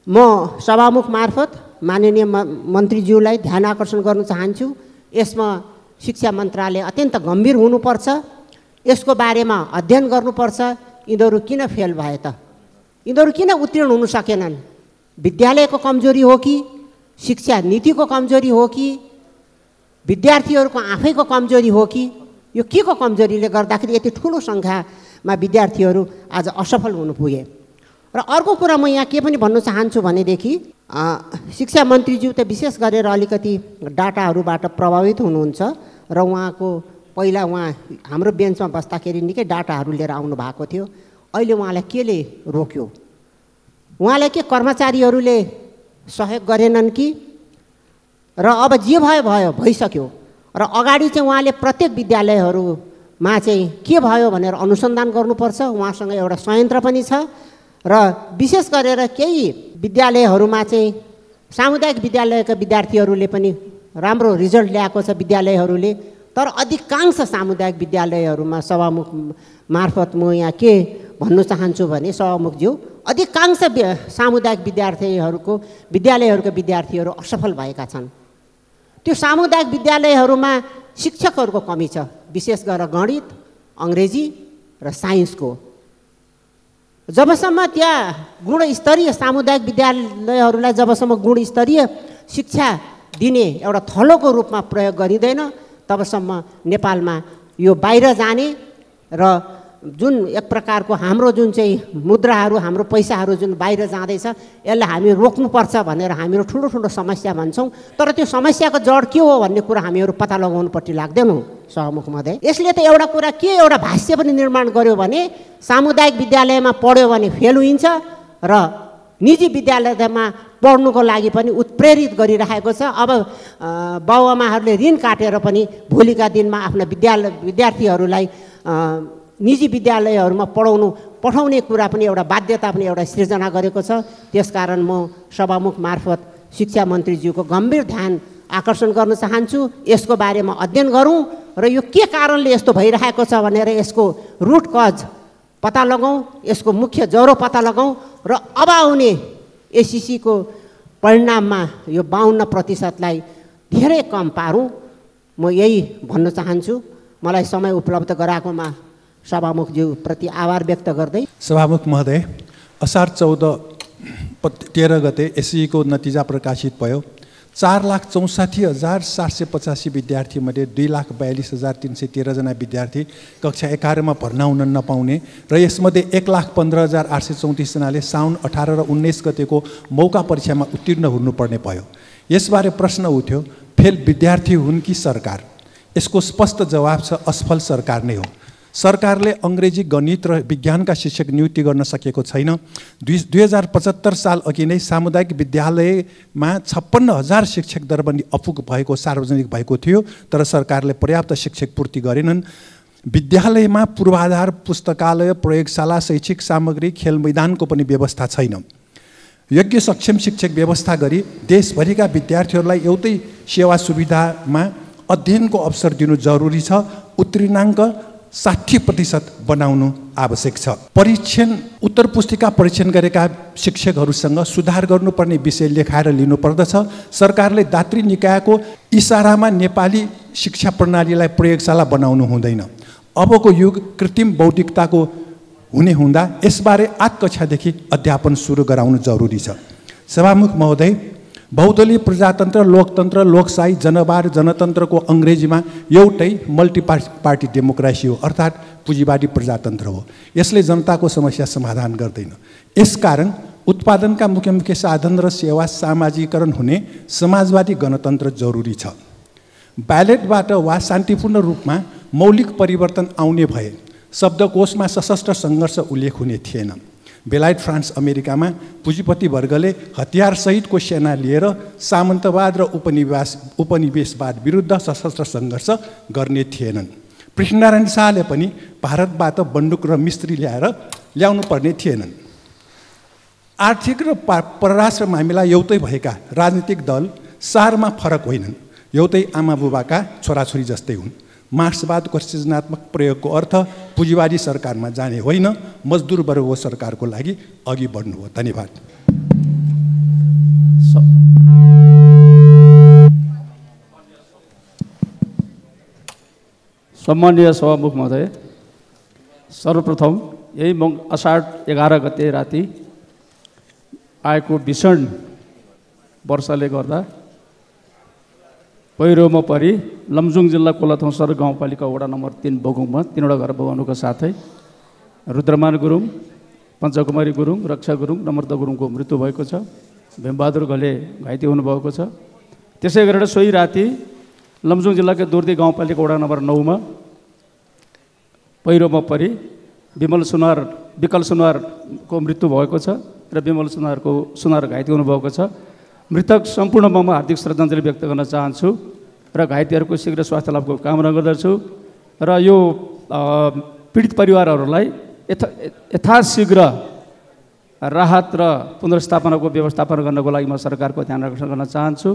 म सभामुख मार्फत माननीय मन्त्रीज्यूलाई ध्यान आकर्षण गर्न चाहन्छु। यसमा शिक्षा मन्त्रालय अत्यन्त गम्भीर हुनुपर्छ। यसको बारेमा अध्ययन गर्नुपर्छ। यिनीहरू किन फेल भए त? यिनीहरू किन उत्तीर्ण हुन सकेनन्? विद्यालयको कमजोरी हो कि शिक्षा नीतिको कमजोरी हो कि विद्यार्थीहरूको आफैको कमजोरी हो कि यो के को कमजोरीले गर्दाखेरि यति ठुलो सङ्ख्या मा विद्यार्थीहरू आज असफल हुनु पुगे। र अर्को कुरा म यहाँ के पनि भन्न चाहन्छु भनेदेखि शिक्षा मन्त्रीज्यू त विशेष गरेर अलिकति डाटाहरूबाट प्रभावित हुनुहुन्छ र उहाँको पहिला उहाँ हाम्रो बेन्चमा बस्दाखेरि निकै डाटाहरू लिएर आउनु भएको थियो। अहिले उहाँलाई केले रोक्यो? उहाँलाई के कर्मचारीहरूले सहयोग गरेनन् कि? र अब जे भयो भयो भइसक्यो र अगाडि चाहिँ उहाँले प्रत्येक विद्यालयहरूमा चाहिँ के भयो भनेर अनुसन्धान गर्नुपर्छ। उहाँसँग एउटा संयन्त्र पनि छ र विशेष गरेर केही विद्यालयहरूमा चाहिँ सामुदायिक विद्यालयका विद्यार्थीहरूले पनि राम्रो रिजल्ट ल्याएको छ विद्यालयहरूले। तर अधिकांश सामुदायिक विद्यालयहरूमा सभामुख मार्फत म यहाँ के भन्नु चाहन्छु भने सभामुखज्यू, अधिकांश सामुदायिक विद्यालयहरूका विद्यार्थीहरू असफल भएका छन्। त्यो सामुदायिक विद्यालयहरूमा शिक्षकहरूको कमी छ, विशेष गरेर गणित, अङ्ग्रेजी र साइन्सको। जबसम्म त्यहाँ गुणस्तरीय सामुदायिक विद्यालयहरूलाई जबसम्म गुणस्तरीय शिक्षा दिने एउटा थलोको रूपमा प्रयोग गरिँदैन तबसम्म नेपालमा यो बाहिर जाने र जुन एक प्रकारको हाम्रो जुन चाहिँ मुद्राहरू, हाम्रो पैसाहरू जुन बाहिर जाँदैछ यसलाई हामी रोक्नुपर्छ भनेर हामीहरू ठुलो ठुलो समस्या भन्छौँ। तर त्यो समस्याको जड के हो भन्ने कुरा हामीहरू पत्ता लगाउनुपट्टि लाग्दैनौँ सभामुख महोदय। यसले त एउटा कुरा के एउटा भाष्य पनि निर्माण गर्यो भने सामुदायिक विद्यालयमा पढ्यो भने फेल हुन्छ र निजी विद्यालयमा पढ्नुको लागि पनि उत्प्रेरित गरिरहेको छ। अब बाबुआमाहरूले ऋण काटेर पनि भोलिका दिनमा आफ्ना विद्यार्थीहरूलाई निजी विद्यालयहरूमा पठाउने कुरा पनि एउटा बाध्यता पनि एउटा सिर्जना गरेको छ। त्यसकारण म सभामुख मार्फत शिक्षा मन्त्रीज्यूको गम्भीर ध्यान आकर्षण गर्न चाहन्छु। यसको बारेमा अध्ययन गरौँ र यो के कारणले यस्तो भइरहेको छ भनेर यसको रुट कज पत्ता लगाउँ, यसको मुख्य ज्वरो पत्ता लगाउँ र अब आउने एससीको परिणाममा यो 52% धेरै कम पारौँ। म यही भन्न चाहन्छु। मलाई समय उपलब्ध गराएकोमा सभामुखज्यू प्रति आभार व्यक्त गर्दै सभामुख महोदय, असार 13 गते एससीको नतिजा प्रकाशित भयो। 4,64,785 विद्यार्थीमध्ये 2,42,313 जना विद्यार्थी कक्षा 11 मा भर्ना हुन नपाउने र यसमध्ये 1,15,834 जनाले साउन 18 र 19 गतेको मौका परीक्षामा उत्तीर्ण हुनुपर्ने भयो। यसबारे प्रश्न उठ्यो, फेल विद्यार्थी हुन् कि सरकार? यसको स्पष्ट जवाब छ, असफल सरकार नै हो। सरकारले अङ्ग्रेजी, गणित र विज्ञानका शिक्षक नियुक्ति गर्न सकेको छैन। 2075 साल अघि नै सामुदायिक विद्यालयमा 56,000 शिक्षक दरबन्दी अपुग भएको सार्वजनिक भएको थियो, तर सरकारले पर्याप्त शिक्षक पूर्ति गरेनन्। विद्यालयमा पूर्वाधार, पुस्तकालय, प्रयोगशाला, शैक्षिक सामग्री, खेल मैदानको पनि व्यवस्था छैन। योग्य सक्षम शिक्षक व्यवस्था गरी देशभरिका विद्यार्थीहरूलाई एउटै सेवा सुविधामा अध्ययनको अवसर दिनु जरुरी छ। उत्तीर्णाङ्क 60% बनाउनु आवश्यक छ। परीक्षण उत्तर पुस्तिका परीक्षण गरेका शिक्षकहरूसँग सुधार गर्नुपर्ने विषय लेखाएर लिनुपर्दछ। सरकारले दात्री निकायको इसारामा नेपाली शिक्षा प्रणालीलाई प्रयोगशाला बनाउनु हुँदैन। अबको युग कृत्रिम बौद्धिकताको हुने हुँदा यसबारे 8 कक्षादेखि अध्यापन सुरु गराउनु जरुरी छ। सभामुख महोदय, बहुदलीय प्रजातन्त्र, लोकतन्त्र, लोकशाही, जनवाद, जनतन्त्रको अङ्ग्रेजीमा एउटै मल्टिपार्टी डेमोक्रेसी हो, अर्थात् पुँजीवादी प्रजातन्त्र हो। यसले जनताको समस्या समाधान गर्दैन। यसकारण उत्पादनका मुख्य मुख्य साधन र सेवा सामाजिकरण हुने समाजवादी गणतन्त्र जरुरी छ। ब्यालेटबाट वा शान्तिपूर्ण रूपमा मौलिक परिवर्तन आउने भए शब्दकोशमा सशस्त्र सङ्घर्ष उल्लेख हुने थिएन। बेलायत, फ्रान्स, अमेरिकामा पुँजीपति वर्गले हतियारसहितको सेना लिएर सामन्तवाद र उपनिवेशवाद विरुद्ध सशस्त्र सङ्घर्ष गर्ने थिएनन्। पृथ्वीनारायण शाहले पनि भारतबाट बन्दुक र मिस्त्री ल्याउनु पर्ने थिएनन्। आर्थिक र परराष्ट्र मामिला एउटै भएका राजनीतिक दल सारमा फरक होइनन्, एउटै आमा बुबाका छोराछोरी जस्तै हुन्। मार्क्सवादको सृजनात्मक प्रयोगको अर्थ पुँजीवादी सरकारमा जाने होइन, मजदुर वर्गको सरकारको लागि अघि बढ्नु हो। धन्यवाद। सम्मानीय सभामुख महोदय, सर्वप्रथम यही असार 11 गते राति आएको भीषण वर्षाले गर्दा पहिरोमा परि लमजुङ जिल्ला कोलाथौसर गाउँपालिका वडा नम्बर 3 बोगुङमा 3वटा घर बगाउनुको साथै रुद्रमान गुरुङ, पञ्चकुमारी गुरुङ, रक्षा गुरुङ, नम्रता गुरुङको मृत्यु भएको छ। भीमबहादुर घले घाइते हुनुभएको छ। त्यसै गरेर सोही राति लमजुङ जिल्लाको दुर्दी गाउँपालिका वडा नम्बर 9 मा पहिरोमा परि विकल सुनारको मृत्यु भएको छ र विमल सुनार घाइते हुनुभएको छ। मृतक सम्पूर्णमा म हार्दिक श्रद्धाञ्जली व्यक्त गर्न चाहन्छु र घाइतेहरूको शीघ्र स्वास्थ्य लाभको कामना गर्दछु र यो पीडित परिवारहरूलाई यथाशीघ्र राहत र पुनर्स्थापनाको व्यवस्थापन गर्नको लागि म सरकारको ध्यान आकर्षण गर्न चाहन्छु।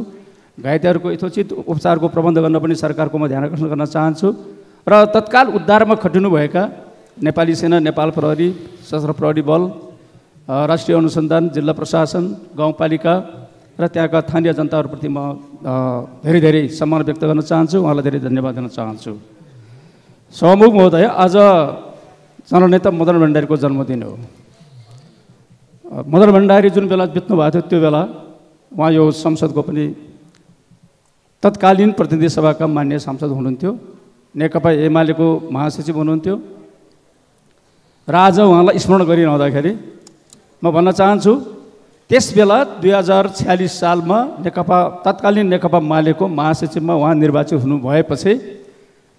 घाइतेहरूको यथोचित उपचारको प्रबन्ध गर्न पनि सरकारको म ध्यान आकर्षण गर्न चाहन्छु र तत्काल उद्धारमा खटिनुभएका नेपाली सेना, नेपाल प्रहरी, सशस्त्र प्रहरी बल, राष्ट्रिय अनुसन्धान, जिल्ला प्रशासन, गाउँपालिका र त्यहाँका स्थानीय जनताहरूप्रति म धेरै धेरै सम्मान व्यक्त गर्न चाहन्छु, उहाँलाई धेरै धन्यवाद दिन चाहन्छु। सभामुख महोदय, आज जननेता मदन भण्डारीको जन्मदिन हो। मदन भण्डारी जुन बेला बित्नु भएको थियो त्यो बेला उहाँ यो संसदको पनि तत्कालीन प्रतिनिधि सभाका मान्य सांसद हुनुहुन्थ्यो, नेकपा एमालेको महासचिव हुनुहुन्थ्यो र आज उहाँलाई स्मरण गरिरहँदाखेरि म भन्न चाहन्छु त्यस बेला 2046 सालमा तत्कालीन नेकपा मालेको महासचिवमा उहाँ निर्वाचित हुनु भएपछि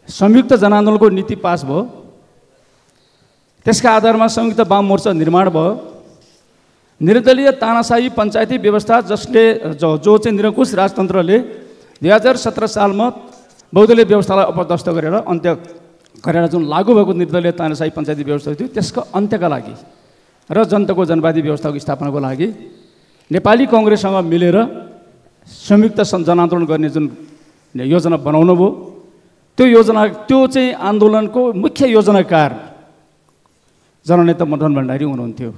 संयुक्त जनआन्दोलनको नीति पास भयो। त्यसका आधारमा संयुक्त वाम मोर्चा निर्माण भयो। निर्दलीय तानाशाही पञ्चायती व्यवस्था जो चाहिँ निरङ्कुश राजतन्त्रले 2017 सालमा बहुदलीय व्यवस्थालाई अपदस्थ गरेर अन्त्य गरेर जुन लागू भएको निर्दलीय तानाशाही पञ्चायती व्यवस्था थियो त्यसको अन्त्यका लागि र जनताको जनवादी व्यवस्थाको स्थापनाको लागि नेपाली कांग्रेससँग मिलेर संयुक्त जनआन्दोलन गर्ने जुन योजना बनाउनु भयो त्यो चाहिँ आन्दोलनको मुख्य योजनाकार जननेता मदन भण्डारी हुनुहुन्थ्यो।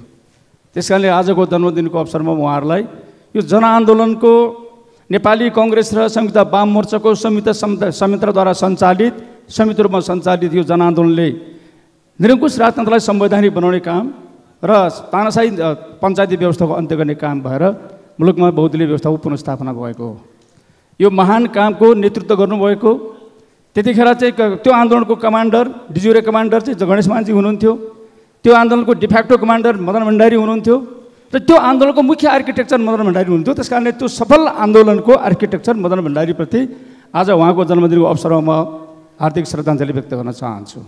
त्यसकारणले आजको जन्मदिनको अवसरमा उहाँहरूलाई यो जनआन्दोलनको नेपाली कांग्रेस र संयुक्त वाम मोर्चाको संयन्त्रद्वारा सञ्चालित संयुक्त रूपमा सञ्चालित यो जनआन्दोलनले निरङ्कुश राजतन्त्रलाई संवैधानिक बनाउने काम र तानाशाही पञ्चायती व्यवस्थाको अन्त्य गर्ने काम भएर मुलुकमा बहुदलीय व्यवस्थाको पुनर्स्थापना भएको हो। यो महान कामको नेतृत्व गर्नुभएको त्यतिखेर चाहिँ त्यो आन्दोलनको कमान्डर डिज्युरे कमान्डर चाहिँ गणेश मानजी हुनुहुन्थ्यो। त्यो आन्दोलनको डिफ्याक्टो कमान्डर मदन भण्डारी हुनुहुन्थ्यो र त्यो आन्दोलनको मुख्य आर्किटेक्चर मदन भण्डारी हुनुहुन्थ्यो। त्यसकारणले त्यो सफल आन्दोलनको आर्किटेक्चर मदन भण्डारीप्रति आज उहाँको जन्मदिनको अवसरमा म हार्दिक श्रद्धाञ्जली व्यक्त गर्न चाहन्छु।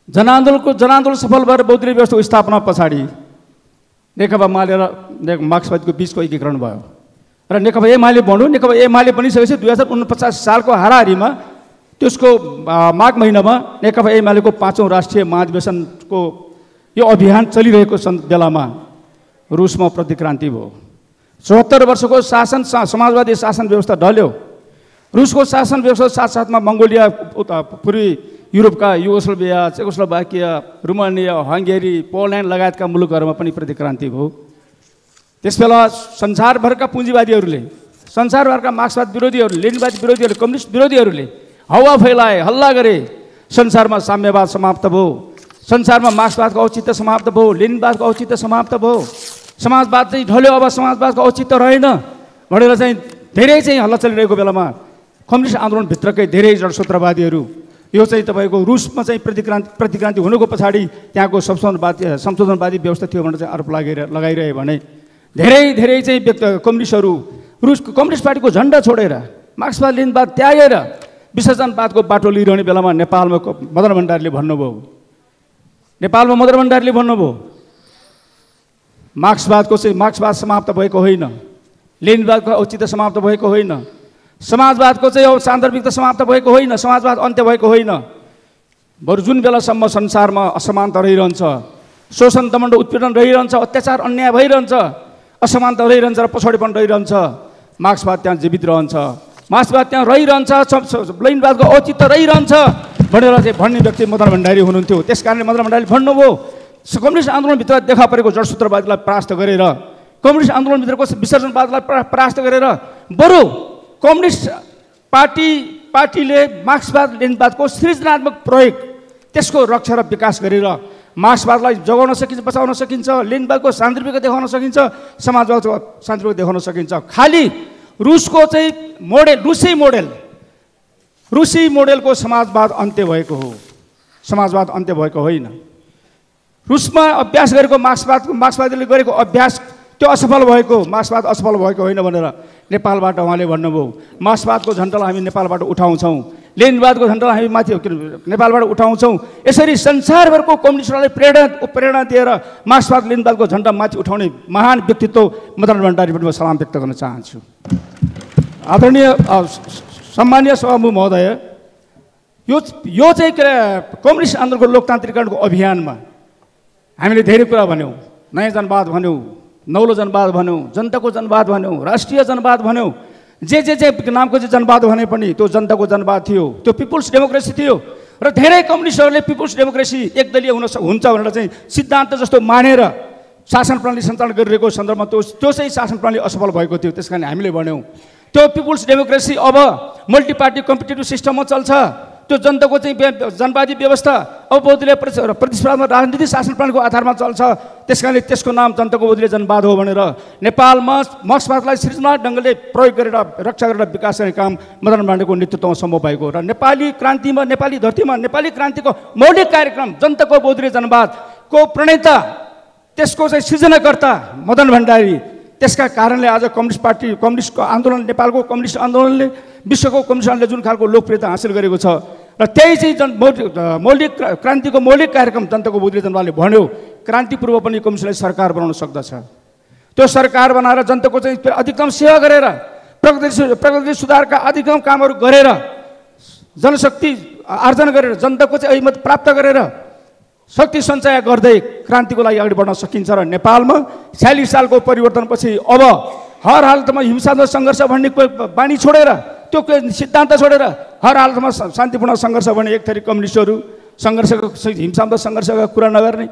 जनआन्दोलन सफल भएर बहुदलीय व्यवस्थाको स्थापना पछाडि नेकपा माले र मार्क्सवादीको बिचको एकीकरण भयो र नेकपा एमाले बन्यो। नेकपा एमाले बनिसकेपछि 2049 सालको हाराहारीमा त्यसको माघ महिनामा नेकपा एमालेको 5औं राष्ट्रिय महाधिवेशनको यो अभियान चलिरहेको बेलामा रुसमा प्रतिक्रान्ति भयो। 74 वर्षको समाजवादी शासन व्यवस्था ढल्यो। रुसको शासन व्यवस्था साथसाथमा मङ्गोलिया, पूर्वी युरोपका युगोस्लोभिया, चेकोस्लोभाकिया, रुमानिया, हङ्गेरी, पोल्यान्ड लगायतका मुलुकहरूमा पनि प्रतिक्रान्ति भयो। त्यसबेला संसारभरका पुँजीवादीहरूले, संसारभरका मार्क्सवाद विरोधीहरूले, लेनिनवाद विरोधीहरूले, कम्युनिस्ट विरोधीहरूले हावा फैलाए, हल्ला गरे। संसारमा साम्यवाद समाप्त भयो, संसारमा मार्क्सवादको औचित्य समाप्त भयो, लेनिनवादको औचित्य समाप्त भयो, समाजवाद चाहिँ ढल्यो, अब समाजवादको औचित्य रहेन भनेर चाहिँ धेरै चाहिँ हल्ला चलिरहेको बेलामा कम्युनिस्ट आन्दोलनभित्रकै धेरै जडसूत्रवादीहरू यो चाहिँ तपाईँको रुसमा चाहिँ प्रतिक्रान्ति हुनुको पछाडि त्यहाँको संशोधनवादी व्यवस्था थियो भनेर चाहिँ आरोप लगाइरहे भने धेरै चाहिँ कम्युनिस्टहरू रुसको कम्युनिस्ट पार्टीको झन्डा छोडेर मार्क्सवाद लेनिनवाद त्यागेर विसर्जनवादको बाटो लिइरहने बेलामा नेपालमा मदन भण्डारीले भन्नुभयो मार्क्सवाद समाप्त भएको होइन, लेनिनवादको औचित्य समाप्त भएको होइन, समाजवादको चाहिँ सान्दर्भिकता समाप्त भएको होइन, समाजवाद अन्त्य भएको होइन, बरु जुन बेलासम्म संसारमा असमानता रहिरहन्छ, शोषण दमन उत्पीडन रहिरहन्छ, अत्याचार अन्याय भइरहन्छ, असमानता रहिरहन्छ र पछौडेपन रहिरहन्छ, मार्क्सवाद त्यहाँ जीवित रहन्छ, मार्क्सवाद त्यहाँ रहिरहन्छ, लेनिनवादको औचित्य रहिरहन्छ भनेर चाहिँ भन्ने व्यक्ति मदन भण्डारी हुनुहुन्थ्यो। त्यसकारणले मदन भण्डारीले भन्नुभयो कम्युनिस्ट आन्दोलनभित्र देखा परेको जडसूत्रवादीलाई परास्त गरेर, कम्युनिस्ट आन्दोलनभित्रको विसर्जनवादलाई परास्त गरेर बरु कम्युनिस्ट पार्टीले मार्क्सवाद लेनिनवादको सृजनात्मक प्रयोग त्यसको रक्षा र विकास गरेर मार्क्सवादलाई जोगाउन सकिन्छ, बचाउन सकिन्छ, लेनिनवादको सान्दर्भिकता देखाउन सकिन्छ, समाजवादको सान्दर्भिकता देखाउन सकिन्छ। खालि रुसको चाहिँ रुसी मोडेलको समाजवाद अन्त्य भएको हो। समाजवाद अन्त्य भएको होइन। रुसमा अभ्यास गरेको मार्क्सवादीले गरेको अभ्यास त्यो असफल भएको, मार्क्सवाद असफल भएको होइन भनेर नेपालबाट उहाँले भन्नुभयो। मार्क्सवादको झन्डालाई हामी नेपालबाट उठाउँछौँ, लेनिनवादको झन्डालाई हामी माथि नेपालबाट उठाउँछौँ। यसरी संसारभरको कम्युनिस्टहरूलाई प्रेरणा दिएर मार्क्सवाद लेनिनवादको झन्डा माथि उठाउने महान व्यक्तित्व मदन भण्डारीप्रति म सलाम व्यक्त गर्न चाहन्छु। आदरणीय सम्मानीय सभामुख महोदय, यो चाहिँ के अरे कम्युनिस्ट आन्दोलनको लोकतान्त्रिकरणको अभियानमा हामीले धेरै कुरा भन्यौँ। नयाँ जनवाद भन्यौँ, नौलो जनवाद भन्यौँ, जनताको जनवाद भन्यौँ, राष्ट्रिय जनवाद भन्यौँ। जे नामको चाहिँ जनवाद भने पनि त्यो जनताको जनवाद थियो, त्यो पिपुल्स डेमोक्रेसी थियो। र धेरै कम्युनिस्टहरूले पिपुल्स डेमोक्रेसी एकदलीय हुन्छ भनेर चाहिँ सिद्धान्त जस्तो मानेर शासन प्रणाली सञ्चालन गरिरहेको सन्दर्भमा त्यो चाहिँ शासन प्रणाली असफल भएको थियो। त्यस कारण हामीले भन्यौँ त्यो पिपुल्स डेमोक्रेसी अब मल्टी पार्टी कम्पिटेटिभ सिस्टममा चल्छ। त्यो जनताको चाहिँ जनवादी व्यवस्था अब बहुदलीय प्रतिस्पर्धात्मक राजनीतिक शासन प्रणालीको आधारमा चल्छ। त्यस कारणले त्यसको नाम जनताको बहुदलीय जनवाद हो भनेर नेपालमा मार्क्सवादलाई सृजनात्मक ढङ्गले प्रयोग गरेर रक्षा गरेर विकास गर्ने काम मदन भण्डारीको नेतृत्वमा सम्भव भएको र नेपाली क्रान्तिमा, नेपाली धरतीमा नेपाली क्रान्तिको मौलिक कार्यक्रम जनताको बहुदलीय जनवादको प्रणेता, त्यसको चाहिँ सृजनाकर्ता मदन भण्डारी। त्यसका कारणले आज कम्युनिस्टको आन्दोलन, नेपालको कम्युनिस्ट आन्दोलनले, विश्वको कम्युनिस्ट आन्दोलनले जुन खालको लोकप्रियता हासिल गरेको छ र त्यही चाहिँ मौलिक क्रान्तिको मौलिक कार्यक्रम जनताको बहुदलीय जनवादले भन्यो क्रान्ति पूर्व पनि कम्युनिस्टलाई सरकार बनाउन सक्दछ। त्यो सरकार बनाएर जनताको चाहिँ अधिकतम सेवा गरेर प्रगति सुधारका अधिकतम कामहरू गरेर जनशक्ति आर्जन गरेर जनताको चाहिँ अहिमत प्राप्त गरेर शक्ति सञ्चय गर्दै क्रान्तिको लागि अगाडि बढ्न सकिन्छ। र नेपालमा 46 सालको परिवर्तनपछि अब हर हालतमा हिंसात्मक सङ्घर्ष भन्ने बानी छोडेर, त्यो सिद्धान्त छोडेर हर हालतमा शान्तिपूर्ण सङ्घर्ष भन्ने एक थरी कम्युनिस्टहरू हिंसात्मक सङ्घर्षका कुरा नगर्ने,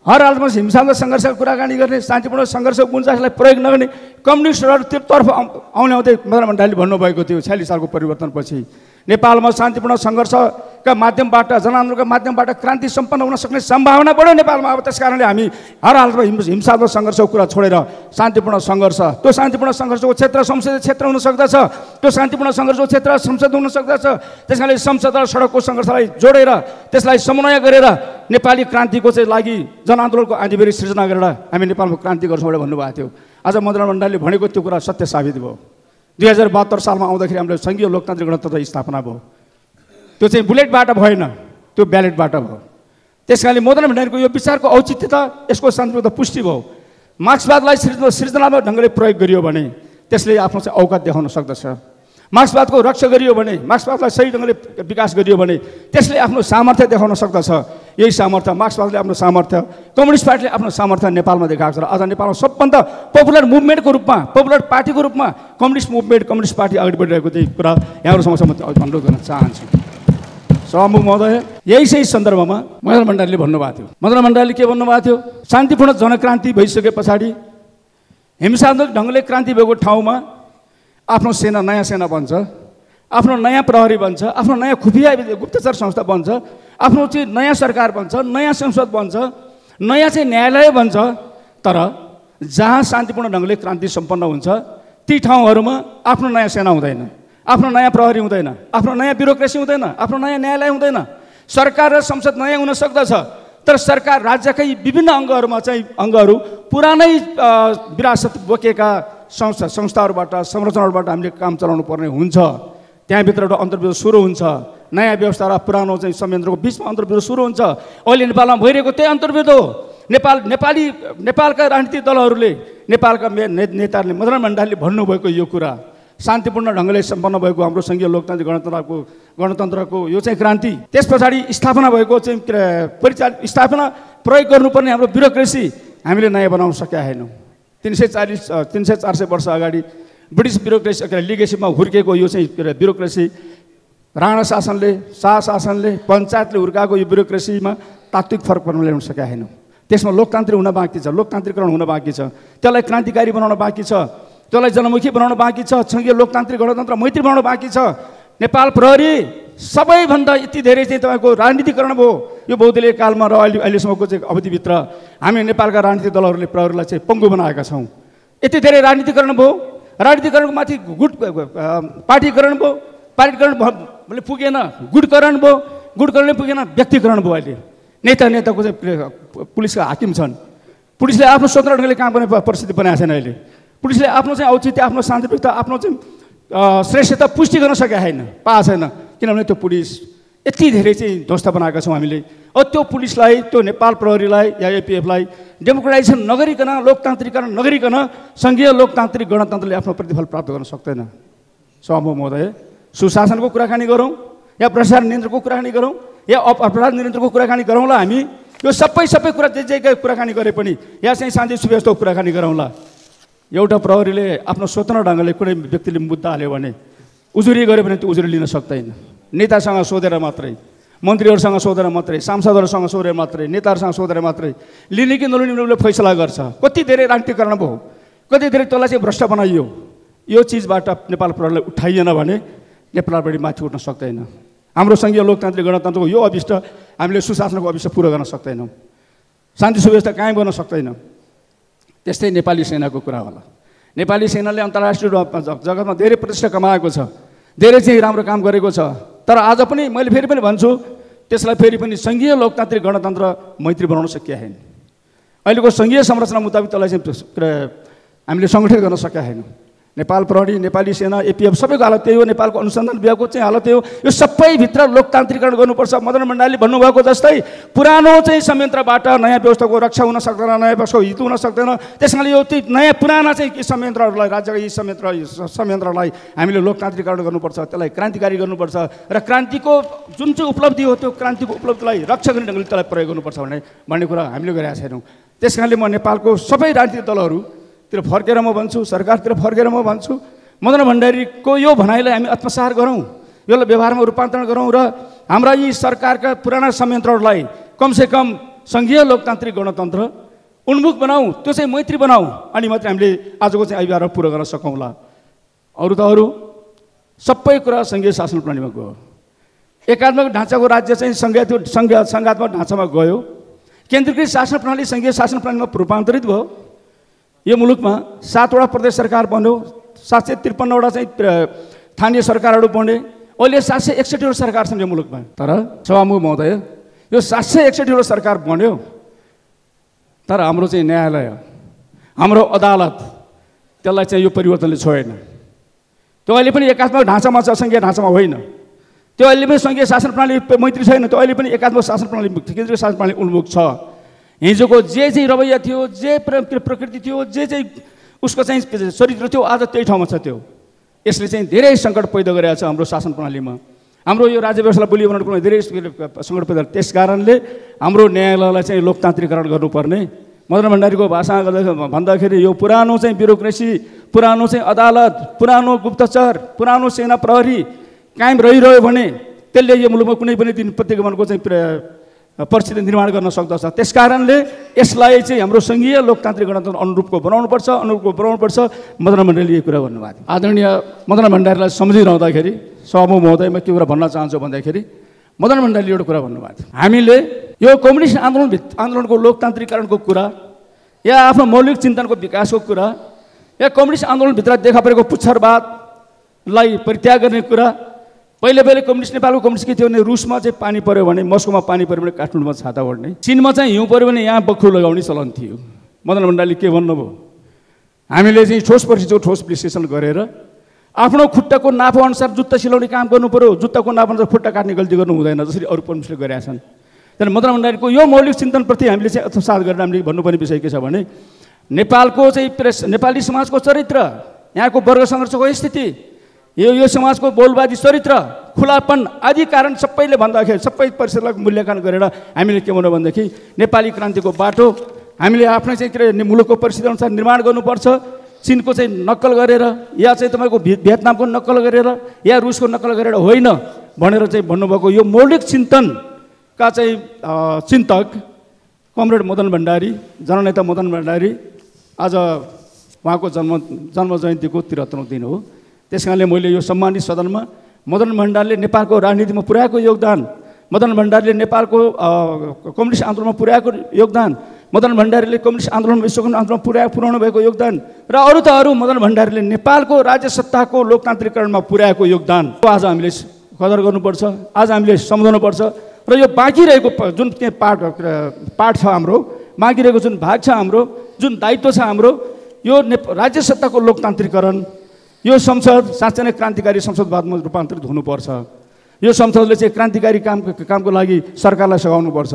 हर हालतमा हिंसात्मक सङ्घर्षको कुराकानी गर्ने, शान्तिपूर्ण सङ्घर्षको गुन्जासलाई प्रयोग नगर्ने कम्युनिस्टहरू त्योतर्फ आउँदै मदन भण्डारीले भन्नुभएको थियो। 46 सालको परिवर्तनपछि नेपालमा शान्तिपूर्ण सङ्घर्षका माध्यमबाट, जनआन्दोलनका माध्यमबाट क्रान्ति सम्पन्न हुन सक्ने सम्भावना बढ्यो नेपालमा। अब त्यस कारणले हामी हर हालतमा हिंसात्मक सङ्घर्षको कुरा छोडेर शान्तिपूर्ण सङ्घर्ष, त्यो शान्तिपूर्ण सङ्घर्षको क्षेत्र संसदीय क्षेत्र हुन सक्दछ, त्यो शान्तिपूर्ण सङ्घर्षको क्षेत्र संसद हुन सक्दछ। त्यस कारणले संसद र सडकको सङ्घर्षलाई जोडेर त्यसलाई समन्वय गरेर नेपाली क्रान्तिको चाहिँ लागि जनआन्दोलनको आँधीबेहरी सृजना गरेर हामी नेपालमा क्रान्ति गर्छौँ भनेर भन्नुभएको थियो। आज मदन भण्डारीले भनेको त्यो कुरा सत्य साबित भयो। 2072 सालमा आउँदाखेरि हामीले सङ्घीय लोकतान्त्रिक गणतन्त्र स्थापना भयो। त्यो चाहिँ बुलेटबाट भएन, त्यो ब्यालेटबाट भयो। त्यस कारणले मदन भण्डारीको यो विचारको औचित्यता, यसको शान्तिपूर्ण पुष्टि भयो। मार्क्सवादलाई सृजनात्मक ढङ्गले प्रयोग गरियो भने त्यसले आफ्नो चाहिँ औकात देखाउन सक्दछ। मार्क्सवादको रक्षा गरियो भने, मार्क्सवादलाई सही ढङ्गले विकास गरियो भने त्यसले आफ्नो सामर्थ्य देखाउन सक्दछ। यही सामर्थ्य मार्क्सवादले आफ्नो सामर्थ्य, कम्युनिस्ट पार्टीले आफ्नो सामर्थ्य नेपालमा देखाएको छ। र आज नेपालमा सबभन्दा पपुलर मुभमेन्टको रूपमा, पपुलर पार्टीको रूपमा कम्युनिस्ट मुभमेन्ट, कम्युनिस्ट पार्टी अगाडि बढिरहेको चाहिँ कुरा यहाँहरू समक्ष म अनुरोध गर्न चाहन्छु। सभामुख महोदय, यही सही सन्दर्भमा मदन भण्डारीले भन्नुभएको थियो। मदन भण्डारीले के भन्नुभएको थियो? शान्तिपूर्ण जनक्रान्ति भइसके पछाडि हिंसात्मक ढङ्गले क्रान्ति भएको ठाउँमा आफ्नो सेना, नयाँ सेना बन्छ, आफ्नो नयाँ प्रहरी बन्छ, आफ्नो नयाँ खुफिया गुप्तचर संस्था बन्छ, आफ्नो चाहिँ नयाँ सरकार बन्छ, नयाँ संसद बन्छ, नयाँ चाहिँ न्यायालय बन्छ। तर जहाँ शान्तिपूर्ण ढङ्गले क्रान्ति सम्पन्न हुन्छ ती ठाउँहरूमा आफ्नो नयाँ सेना हुँदैन, आफ्नो नयाँ प्रहरी हुँदैन, आफ्नो नयाँ ब्युरोक्रेसी हुँदैन, आफ्नो नयाँ न्यायालय हुँदैन। सरकार र संसद नयाँ हुन सक्दछ, तर सरकार राज्यकै विभिन्न अङ्गहरूमा चाहिँ अङ्गहरू पुरानै विरासत बोकेका संस्थाहरूबाट, संरचनाहरूबाट हामीले काम चलाउनु पर्ने हुन्छ। त्यहाँभित्र एउटा अन्तर्विरोध सुरु हुन्छ। नयाँ व्यवस्था र पुरानो चाहिँ संयन्त्रको बिचमा अन्तर्विरोध सुरु हुन्छ। अहिले नेपालमा भइरहेको त्यही अन्तर्विरोध हो। नेपालका राजनीतिक दलहरूले, नेपालका नेताहरूले, मदन भण्डारीले भन्नुभएको यो कुरा शान्तिपूर्ण ढङ्गले सम्पन्न भएको हाम्रो सङ्घीय लोकतान्त्रिक गणतन्त्रको यो चाहिँ क्रान्ति, त्यस पछाडि स्थापना भएको चाहिँ स्थापना प्रयोग गर्नुपर्ने हाम्रो ब्युरोक्रेसी हामीले नयाँ बनाउन सकेका छैनौँ। 300-400 वर्ष अगाडि ब्रिटिस ब्युरोक्रेसी लिगेसीमा हुर्केको यो चाहिँ ब्युरोक्रेसी, राणा शासनले, शाह शासनले, पञ्चायतले हुर्काएको यो ब्युरोक्रेसीमा तात्विक फरक पर्न ल्याउन सकेका छैनौँ। त्यसमा लोकतान्त्रिक हुन बाँकी छ, लोकतान्त्रिकरण हुन बाँकी छ, त्यसलाई क्रान्तिकारी बनाउन बाँकी छ, त्यसलाई जनमुखी बनाउन बाँकी छ, सङ्घीय लोकतान्त्रिक गणतन्त्र मैत्री बनाउन बाँकी छ। नेपाल प्रहरी सबैभन्दा यति धेरै चाहिँ तपाईँको राजनीतिकरण भयो यो बहुदलीय कालमा र अहिलेसम्मको चाहिँ अवधिभित्र हामी नेपालका राजनीतिक दलहरूले प्रहरीलाई चाहिँ पङ्गु बनाएका छौँ। यति धेरै राजनीतिकरण भयो, राजनीतिकरणको माथि गुट पार्टीकरण भयो, पार्टीकरण पुगेन, गुटकरण भयो, गुटकरणले पुगेन, व्यक्तिकरण भयो अहिले। नेताको चाहिँ पुलिसका हाकिम छन्। पुलिसले आफ्नो स्वतन्त्र ढङ्गले काम गर्ने परिस्थिति बनाएको छैन अहिले। पुलिसले आफ्नो चाहिँ औचित्य, आफ्नो शान्तियुक्त, आफ्नो चाहिँ श्रेष्ठता पुष्टि गर्न सकेका छैन, पाएको छैन। किनभने त्यो पुलिस यति धेरै चाहिँ ध्वस्त बनाएका छौँ हामीले। त्यो पुलिसलाई, त्यो नेपाल प्रहरीलाई या एपिएफलाई डेमोक्रेटाइजेसन नगरिकन, लोकतान्त्रिकरण नगरिकन सङ्घीय लोकतान्त्रिक गणतन्त्रले आफ्नो प्रतिफल प्राप्त गर्न सक्दैन। सभामुख महोदय, सुशासनको कुराकानी गरौँ या भ्रष्टाचार नियन्त्रणको कुराकानी गरौँ या अपराध नियन्त्रणको कुराकानी गरौँला। हामी यो सबै कुरा जे कुराकानी गरे पनि या चाहिँ शान्ति सुव्यवस्थाको कुराकानी गरौँला। एउटा प्रहरीले आफ्नो स्वतन्त्र ढङ्गले कुनै व्यक्तिले मुद्दा हाल्यो भने उजुरी गऱ्यो भने त्यो उजुरी लिन सक्दैन। नेतासँग सोधेर मात्रै, मन्त्रीहरूसँग सोधेर मात्रै, सांसदहरूसँग सोधेर मात्रै, नेताहरूसँग सोधेर मात्रै लिने कि नलिने उसले फैसला गर्छ। कति धेरै राजनीतिकरण भयो, कति धेरै त्यसलाई चाहिँ भ्रष्ट बनाइयो। यो चिजबाट नेपाल प्रहरीलाई उठाइएन भने नेपालबाट माथि उठ्न सक्दैन। हाम्रो सङ्घीय लोकतान्त्रिक गणतन्त्रको यो अभिष्ट हामीले सुशासनको अभिष्ट पुरा गर्न सक्दैनौँ, शान्ति सुव्यवस्था कायम गर्न सक्दैनौँ। त्यस्तै नेपाली सेनाको कुरा होला। नेपाली सेनाले अन्तर्राष्ट्रिय जगतमा धेरै प्रतिष्ठा कमाएको छ, धेरै चाहिँ राम्रो काम गरेको छ। तर आज पनि मैले फेरि पनि भन्छु, त्यसलाई फेरि पनि सङ्घीय लोकतान्त्रिक गणतन्त्र मैत्री बनाउन सकिया छैन। अहिलेको सङ्घीय संरचना मुताबिक त्यसलाई चाहिँ हामीले सङ्गठित गर्न सकेका छैनौँ। नेपाल प्रहरी, नेपाली सेना, एपिएफ सबैको हालत त्यही हो। नेपालको अनुसन्धान विभागको चाहिँ हालत त्यही हो। यो सबैभित्र लोकतान्त्रिकरण गर्नुपर्छ। मदन भण्डारीले भन्नुभएको जस्तै पुरानो चाहिँ संयन्त्रबाट नयाँ व्यवस्थाको रक्षा हुन सक्दैन, नयाँ व्यवस्थाको हित हुन सक्दैन। त्यस कारणले यो नयाँ पुराना चाहिँ संयन्त्रहरूलाई, राज्यका यी संयन्त्रलाई हामीले लोकतान्त्रिकरण गर्नुपर्छ, त्यसलाई क्रान्तिकारी गर्नुपर्छ र क्रान्तिको जुन चाहिँ उपलब्धि हो त्यो क्रान्तिको उपलब्धिलाई रक्षा गर्ने ढङ्गले त्यसलाई प्रयोग गर्नुपर्छ भन्ने कुरा हामीले गरेका छैनौँ। त्यस कारणले म नेपालको सबै राजनीतिक दलहरू तिर फर्केर म भन्छु, सरकारतिर फर्केर म भन्छु, मदन भण्डारीको यो भनाइलाई हामी आत्मसात गरौँ, यसलाई व्यवहारमा रूपान्तरण गरौँ र हाम्रा यी सरकारका पुराना संयन्त्रहरूलाई कमसेकम सङ्घीय लोकतान्त्रिक गणतन्त्र उन्मुख बनाऊ, त्यो चाहिँ मैत्री बनाऊ, अनि मात्रै हामीले आजको चाहिँ अभियान पुरा गर्न सकौँला। अरू त अरू सबै कुरा सङ्घीय शासन प्रणालीमा गयो। एकात्मक ढाँचाको राज्य चाहिँ सङ्घात्मक ढाँचामा गयो। केन्द्रीकृत शासन प्रणाली सङ्घीय शासन प्रणालीमा रूपान्तरित भयो। यो मुलुकमा 7वटा प्रदेश सरकार बन्यो, 753वटा चाहिँ स्थानीय सरकारहरू बने। अहिले 761वटा सरकार छन् यो मुलुकमा। तर सभामुख महोदय, यो 761वटा सरकार बन्यो, तर हाम्रो चाहिँ न्यायालय, हाम्रो अदालत त्यसलाई चाहिँ यो परिवर्तनले छोडेन। त्यो अहिले पनि एकात्मक ढाँचामा छ, सङ्घीय ढाँचामा होइन। त्यो अहिले पनि सङ्घीय शासन प्रणाली मैत्री छैन, त्यो अहिले पनि एकात्मक शासन प्रणाली, केन्द्रीय शासन प्रणाली उन्मुख छ। हिजोको जे चाहिँ रवैया थियो, जे प्रकृति थियो, जे चाहिँ उसको चाहिँ चरित्र थियो, आज त्यही ठाउँमा छ। त्यो यसले चाहिँ धेरै सङ्कट पैदा गरेको छ हाम्रो शासन प्रणालीमा। हाम्रो यो राज्य व्यवस्थालाई बलियो बनाउनुको लागि धेरै सङ्कट पैदा। त्यस कारणले हाम्रो न्यायालयलाई चाहिँ लोकतान्त्रिकरण गर्नुपर्ने। मदन भण्डारीको भाषामा भन्दाखेरि यो पुरानो चाहिँ ब्युरोक्रेसी, पुरानो चाहिँ अदालत, पुरानो गुप्तचर, पुरानो सेना प्रहरी कायम रहिरह्यो भने त्यसले यो मुलुकमा कुनै पनि दिन प्रतिगमनको चाहिँ परिस्थिति निर्माण गर्न सक्दछ। त्यस कारणले यसलाई चाहिँ हाम्रो सङ्घीय लोकतान्त्रिक गणतन्त्र अनुरूपको बनाउनुपर्छ। मदन भण्डारीले यो कुरा भन्नुभएको थियो। आदरणीय मदन भण्डारीलाई सम्झिरहँदाखेरि सभामुख महोदयमा के कुरा भन्न चाहन्छु भन्दाखेरि, मदन भण्डारीले एउटा कुरा भन्नुभएको थियो, हामीले यो कम्युनिस्ट आन्दोलनको लोकतान्त्रिकरणको कुरा या आफ्नो मौलिक चिन्तनको विकासको कुरा या कम्युनिस्ट आन्दोलनभित्र देखा परेको पुच्छरवादलाई परित्याग गर्ने कुरा। पहिले कम्युनिस्ट, नेपालको कम्युनिस्ट के थियो भने रुसमा चाहिँ पानी पऱ्यो भने, मस्कोमा पानी पऱ्यो भने काठमाडौँमा छाता ओढ्ने, चीनमा चाहिँ हिउँ पऱ्यो भने यहाँ बख्खु लगाउने चलन थियो। मदन भण्डारीले के भन्नुभयो, हामीले चाहिँ ठोस विश्लेषण गरेर आफ्नो खुट्टाको नाफाअनुसार जुत्ता सिलाउने काम गर्नु पऱ्यो, जुत्ताको नाफाअनुसार खुट्टा काट्ने गल्ती गर्नु हुँदैन, जसरी अरू कम्युनिस्टले गरेका छन्। त्यहाँदेखि मदन भण्डारीको यो मौलिक चिन्तनप्रति हामीले चाहिँ आत्मसात गरेर हामीले भन्नुपर्ने विषय के छ भने, नेपालको चाहिँ नेपाली समाजको चरित्र, यहाँको वर्ग सङ्घर्षको स्थिति, यो समाजको बोलबाजी चरित्र, खुलापन आदि कारण सबैले भन्दाखेरि सबै परिषदलाई मूल्याङ्कन गरेर हामीले के भन्नु भनेदेखि नेपाली क्रान्तिको बाटो हामीले आफ्नै चाहिँ के अरे मुलुकको परिस्थिति अनुसार निर्माण गर्नुपर्छ। चीनको चाहिँ नक्कल गरेर या चाहिँ तपाईँको भियतनामको नक्कल गरेर या रुसको नक्कल गरेर होइन भनेर चाहिँ भन्नुभएको यो मौलिक चिन्तनका चाहिँ चिन्तक कमरेड मदन भण्डारी, जननेता मदन भण्डारी, आज उहाँको जन्म जयन्तीको 73औं दिन हो। त्यस कारणले मैले यो सम्मानित सदनमा मदन भण्डारीले नेपालको राजनीतिमा पुर्याएको योगदान, मदन भण्डारीले नेपालको कम्युनिस्ट आन्दोलनमा पुर्याएको योगदान, मदन भण्डारीले कम्युनिस्ट आन्दोलन, विश्वको आन्दोलनमा पुर्याउनु भएको योगदान र अरू त अरू मदन भण्डारीले नेपालको राज्य सत्ताको लोकतान्त्रिकरणमा पुर्याएको योगदान आज हामीले कदर गर्नुपर्छ, आज हामीले सम्झाउनुपर्छ र यो बाँकी रहेको जुन त्यहाँ पाठ छ हाम्रो, बाँकी रहेको जुन भाग छ हाम्रो, जुन दायित्व छ हाम्रो, यो राज्य सत्ताको लोकतान्त्रिकरण, यो संसद साँच्चै नै क्रान्तिकारी संसदवादमा रूपान्तरित हुनुपर्छ। यो संसदले चाहिँ क्रान्तिकारी कामको लागि सरकारलाई सघाउनुपर्छ।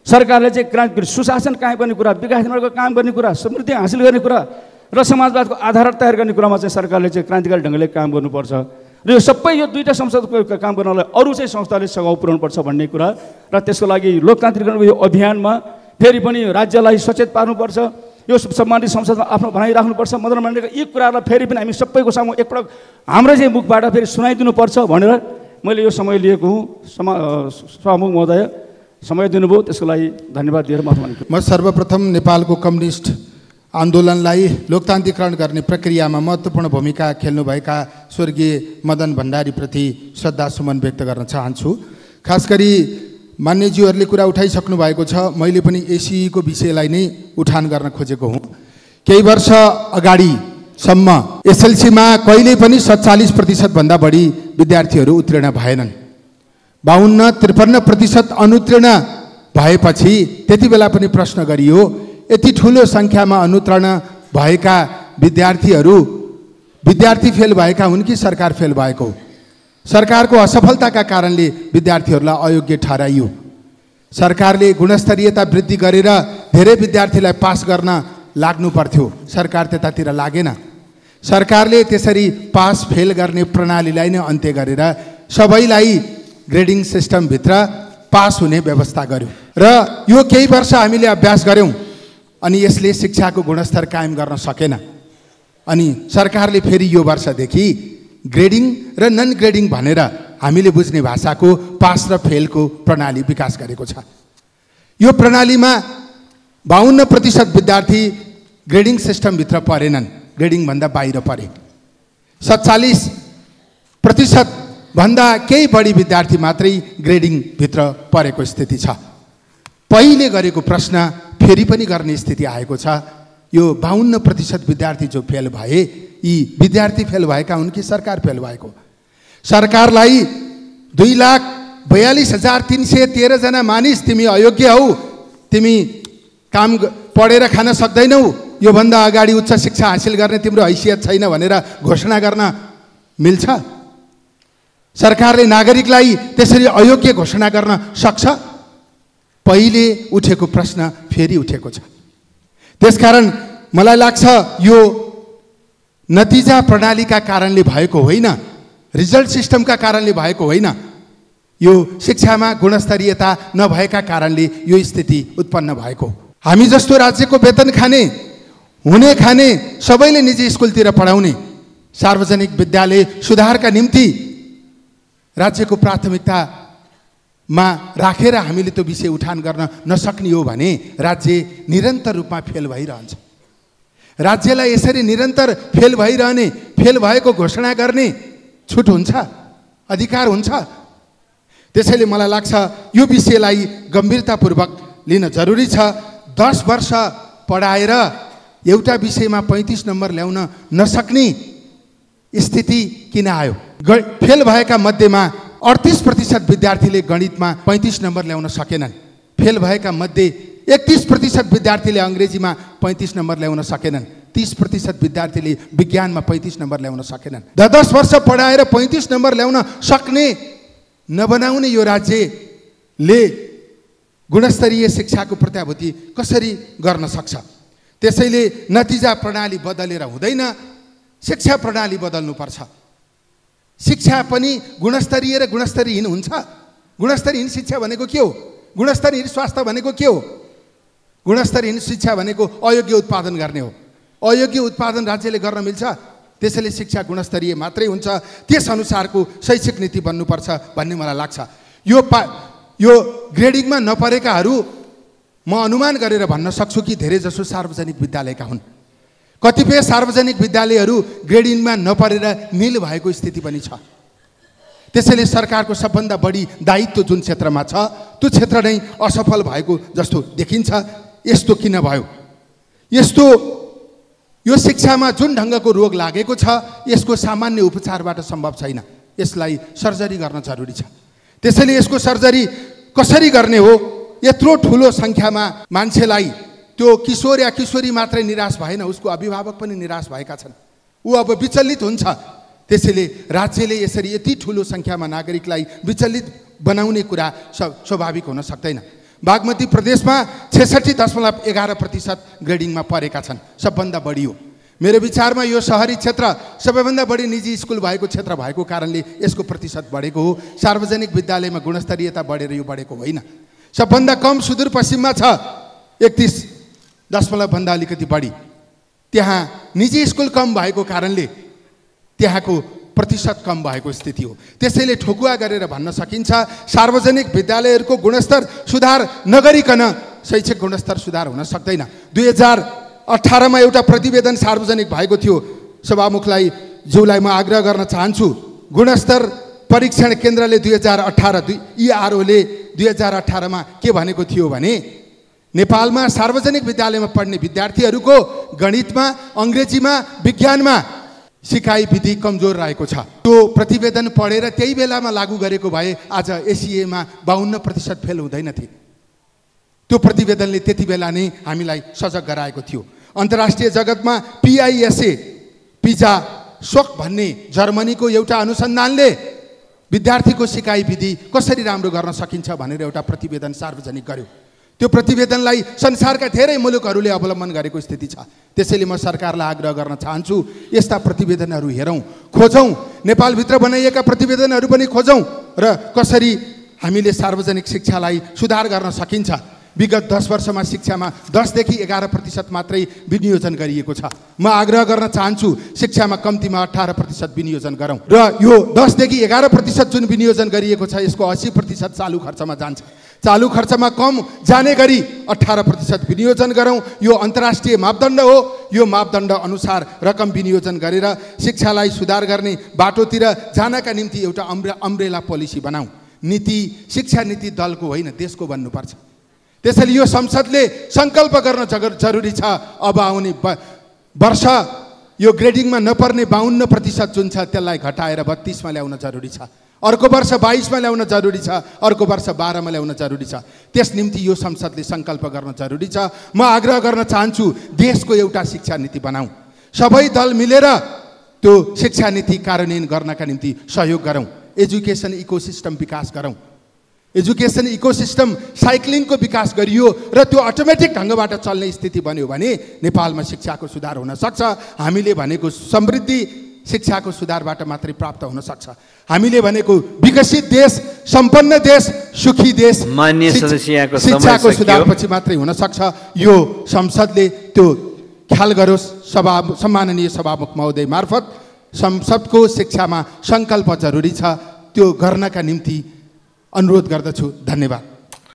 सरकारले चाहिँ क्रान्ति सुशासन कायम गर्ने कुरा, विकास निर्माणको काम गर्ने कुरा, समृद्धि हासिल गर्ने कुरा र समाजवादको आधार तयार गर्ने कुरामा चाहिँ सरकारले चाहिँ क्रान्तिकारी ढङ्गले काम गर्नुपर्छ। र यो सबै यो दुईवटा संसदको काम गर्नलाई अरू चाहिँ संस्थाले सघाउ पुर्याउनुपर्छ भन्ने कुरा र त्यसको लागि लोकतान्त्रिकरणको यो अभियानमा फेरि पनि राज्यलाई सचेत पार्नुपर्छ। यो सम्बन्धित संसदमा आफ्नो भनाइ राख्नुपर्छ। मदन भण्डारीका यी कुराहरूलाई फेरि पनि हामी सबैको सामु एकपटक हाम्रो चाहिँ मुखबाट फेरि सुनाइदिनुपर्छ भनेर मैले यो समय लिएको हुँ। सभामुख महोदय समय दिनुभयो, त्यसको लागि धन्यवाद दिएर म सर्वप्रथम नेपालको कम्युनिस्ट आन्दोलनलाई लोकतान्त्रिकरण गर्ने प्रक्रियामा महत्त्वपूर्ण भूमिका खेल्नुभएका स्वर्गीय मदन भण्डारीप्रति श्रद्धासुमन व्यक्त गर्न चाहन्छु। खास गरी मान्यज्यूहरूले कुरा उठाइसक्नु भएको छ, मैले पनि एसीईको विषयलाई नै उठान गर्न खोजेको हुँ। केही वर्ष अगाडिसम्म एसएलसीमा कहिल्यै पनि 47% भन्दा बढी विद्यार्थीहरू उत्तीर्ण भएनन्। 52-53% अनुत्तीर्ण भएपछि त्यति बेला पनि प्रश्न गरियो, यति ठुलो सङ्ख्यामा अनुत्तीर्ण भएका विद्यार्थी फेल भएका हुन् कि सरकार फेल भएको? सरकारको असफलताका कारणले विद्यार्थीहरूलाई अयोग्य ठहराइयो। सरकारले गुणस्तरीयता वृद्धि गरेर धेरै विद्यार्थीलाई पास गर्न लाग्नु पर्थ्यो, सरकार त्यतातिर लागेन। सरकारले त्यसरी पास फेल गर्ने प्रणालीलाई नै अन्त्य गरेर सबैलाई ग्रेडिङ सिस्टमभित्र पास हुने व्यवस्था गर्यो र यो केही वर्ष हामीले अभ्यास गऱ्यौँ अनि यसले शिक्षाको गुणस्तर कायम गर्न सकेन। अनि सरकारले फेरि यो वर्षदेखि ग्रेडिङ र नन ग्रेडिङ भनेर हामीले बुझ्ने भाषाको पास र फेलको प्रणाली विकास गरेको छ। यो प्रणालीमा 52% विद्यार्थी ग्रेडिङ सिस्टमभित्र परेनन्, ग्रेडिङभन्दा बाहिर परे। 47% भन्दा केही बढी विद्यार्थी मात्रै ग्रेडिङभित्र परेको स्थिति छ। पहिले गरेको प्रश्न फेरि पनि गर्ने स्थिति आएको छ। यो 52% विद्यार्थी जो फेल भए, यी विद्यार्थी फेल भएका हुन् कि सरकार फेल भएको? सरकारलाई 2,42,313 जना मानिस तिमी अयोग्य हौ, तिमी काम पढेर खान सक्दैनौ, योभन्दा अगाडि उच्च शिक्षा हासिल गर्ने तिम्रो हैसियत छैन भनेर घोषणा गर्न मिल्छ? सरकारले नागरिकलाई त्यसरी अयोग्य घोषणा गर्न सक्छ? पहिले उठेको प्रश्न फेरि उठेको छ। त्यसकारण मलाई लाग्छ यो नतिजा प्रणालीका कारणले भएको होइन, रिजल्ट सिस्टमका कारणले भएको होइन, यो शिक्षामा गुणस्तरीयता नभएका कारणले यो स्थिति उत्पन्न भएको। हामी जस्तो राज्यको वेतन खाने, हुने खाने सबैले निजी स्कुलतिर पढाउने, सार्वजनिक विद्यालय सुधारका निम्ति राज्यको प्राथमिकतामा राखेर हामीले त्यो विषय उठान गर्न नसक्ने हो भने राज्य निरन्तर रूपमा फेल भइरहन्छ। राज्यलाई यसरी निरन्तर फेल भइरहने, फेल भएको घोषणा गर्ने छुट हुन्छ, अधिकार हुन्छ। त्यसैले मलाई लाग्छ यो विषयलाई गम्भीरतापूर्वक लिन जरुरी छ। 10 वर्ष पढाएर एउटा विषयमा 35 नम्बर ल्याउन नसक्ने स्थिति किन आयो? फेल भएका मध्येमा 38% विद्यार्थीले गणितमा 35 नम्बर ल्याउन सकेनन्। फेल भएका मध्ये 31% विद्यार्थीले अङ्ग्रेजीमा 35 नम्बर ल्याउन सकेनन्। 30% विद्यार्थीले विज्ञानमा 35 नम्बर ल्याउन सकेनन्। 10 वर्ष पढाएर 35 नम्बर ल्याउन सक्ने नबनाउने यो राज्यले गुणस्तरीय शिक्षाको प्रत्याभूति कसरी गर्न सक्छ? त्यसैले नतिजा प्रणाली बदलेर हुँदैन, शिक्षा प्रणाली बदल्नुपर्छ। शिक्षा पनि गुणस्तरीय र गुणस्तरहीन हुन्छ। गुणस्तरहीन शिक्षा भनेको के हो? गुणस्तरहीन स्वास्थ्य भनेको के हो? गुणस्तरहीन शिक्षा भनेको अयोग्य उत्पादन गर्ने हो। अयोग्य उत्पादन राज्यले गर्न मिल्छ? त्यसैले शिक्षा गुणस्तरीय मात्रै हुन्छ, त्यस अनुसारको शैक्षिक नीति बन्नुपर्छ भन्ने मलाई लाग्छ। यो ग्रेडिङमा नपरेकाहरू म अनुमान गरेर भन्न सक्छु कि धेरै जसो सार्वजनिक विद्यालयका हुन्। कतिपय सार्वजनिक विद्यालयहरू ग्रेडिङमा नपरेर निल भएको स्थिति पनि छ। त्यसैले सरकारको सबभन्दा बढी दायित्व जुन क्षेत्रमा छ त्यो क्षेत्र नै असफल भएको जस्तो देखिन्छ। यस्तो किन भयो? यो शिक्षामा जुन ढङ्गको रोग लागेको छ यसको सामान्य उपचारबाट सम्भव छैन। यसलाई सर्जरी गर्न जरुरी छ। त्यसैले यसको सर्जरी कसरी गर्ने हो? यत्रो ठुलो सङ्ख्यामा मान्छेलाई, त्यो किशोर या किशोरी मात्रै निराश भएन, उसको अभिभावक पनि निराश भएका छन्। ऊ अब विचलित हुन्छ। त्यसैले राज्यले यसरी यति ठुलो सङ्ख्यामा नागरिकलाई विचलित बनाउने कुरा स्वाभाविक हुन सक्दैन। बागमती प्रदेशमा 66.11% ग्रेडिङमा परेका छन्, सबभन्दा बढी हो। मेरो विचारमा यो शहरी क्षेत्र सबैभन्दा बढी निजी स्कुल भएको क्षेत्र भएको कारणले यसको प्रतिशत बढेको हो। सार्वजनिक विद्यालयमा गुणस्तरीयता बढेर यो बढेको होइन। सबभन्दा कम सुदूरपश्चिममा छ, 31 भन्दा अलिकति बढी। त्यहाँ निजी स्कुल कम भएको कारणले त्यहाँको प्रतिशत कम भएको स्थिति हो। त्यसैले ठोकुवा गरेर भन्न सकिन्छ सार्वजनिक विद्यालयहरूको गुणस्तर सुधार नगरिकन शैक्षिक गुणस्तर सुधार हुन सक्दैन। 2018मा एउटा प्रतिवेदन सार्वजनिक भएको थियो। सभामुखलाई ज्यूलाई म आग्रह गर्न चाहन्छु, गुणस्तर परीक्षण केन्द्रले 2018 EROले 2018मा के भनेको थियो भने नेपालमा सार्वजनिक विद्यालयमा पढ्ने विद्यार्थीहरूको गणितमा, अङ्ग्रेजीमा, विज्ञानमा सिकाइ विधि कमजोर रहेको छ। त्यो प्रतिवेदन पढेर त्यही बेलामा लागू गरेको भए आज एसिएमा 52% फेल हुँदैनथे। त्यो प्रतिवेदनले त्यति बेला नै हामीलाई सजग गराएको थियो। अन्तर्राष्ट्रिय जगतमा PISA पिजा सोक भन्ने जर्मनीको एउटा अनुसन्धानले विद्यार्थीको सिकाइ विधि कसरी राम्रो गर्न सकिन्छ भनेर एउटा प्रतिवेदन सार्वजनिक गर्यो। त्यो प्रतिवेदनलाई संसारका धेरै मुलुकहरूले अवलम्बन गरेको स्थिति छ। त्यसैले म सरकारलाई आग्रह गर्न चाहन्छु, यस्ता प्रतिवेदनहरू हेरौँ, खोजौँ, नेपालभित्र बनाइएका प्रतिवेदनहरू पनि खोजौँ र कसरी हामीले सार्वजनिक शिक्षालाई सुधार गर्न सकिन्छ। विगत 10 वर्षमा शिक्षामा 10 देखि 11% मात्रै विनियोजन गरिएको छ। म आग्रह गर्न चाहन्छु शिक्षामा कम्तीमा 18% विनियोजन गरौँ र यो 10 देखि 11% जुन विनियोजन गरिएको छ यसको 80% चालु खर्चमा जान्छ। चालु खर्चमा कम जाने गरी 18% विनियोजन गरौँ। यो अन्तर्राष्ट्रिय मापदण्ड हो। यो मापदण्ड अनुसार रकम विनियोजन गरेर शिक्षालाई सुधार गर्ने बाटोतिर जानका निम्ति एउटा अम्ब्रेला पोलिसी बनाऊ। नीति शिक्षा नीति दलको होइन, देशको बन्नुपर्छ। त्यसैले यो संसदले सङ्कल्प गर्न जरुरी छ। अब आउने वर्ष यो ग्रेडिङमा नपर्ने 52% जुन छ त्यसलाई घटाएर 32मा ल्याउन जरुरी छ। अर्को वर्ष 22मा ल्याउन जरुरी छ। अर्को वर्ष 12मा ल्याउन जरुरी छ। त्यस निम्ति यो संसदले सङ्कल्प गर्न जरुरी छ। म आग्रह गर्न चाहन्छु देशको एउटा शिक्षा नीति बनाऊ। सबै दल मिलेर त्यो शिक्षा नीति कार्यान्वयन गर्नका निम्ति सहयोग गरौँ। एजुकेसन इकोसिस्टम विकास गरौँ। एजुकेसन इकोसिस्टम साइक्लिङको विकास गरियो र त्यो अटोमेटिक ढङ्गबाट चल्ने स्थिति बन्यो भने नेपालमा शिक्षाको सुधार हुन सक्छ। हामीले भनेको समृद्धि शिक्षाको सुधारबाट मात्रै प्राप्त हुन सक्छ। हामीले भनेको विकसित देश, सम्पन्न देश, सुखी देश मान्य सदस्यको शिक्षाको सुधारपछि मात्रै हुन सक्छ। यो संसदले त्यो ख्याल गरोस्। सम्माननीय सभामुख महोदय मार्फत संसदको शिक्षामा सङ्कल्प जरुरी छ। त्यो गर्नका निम्ति अनुरोध गर्दछु। धन्यवाद।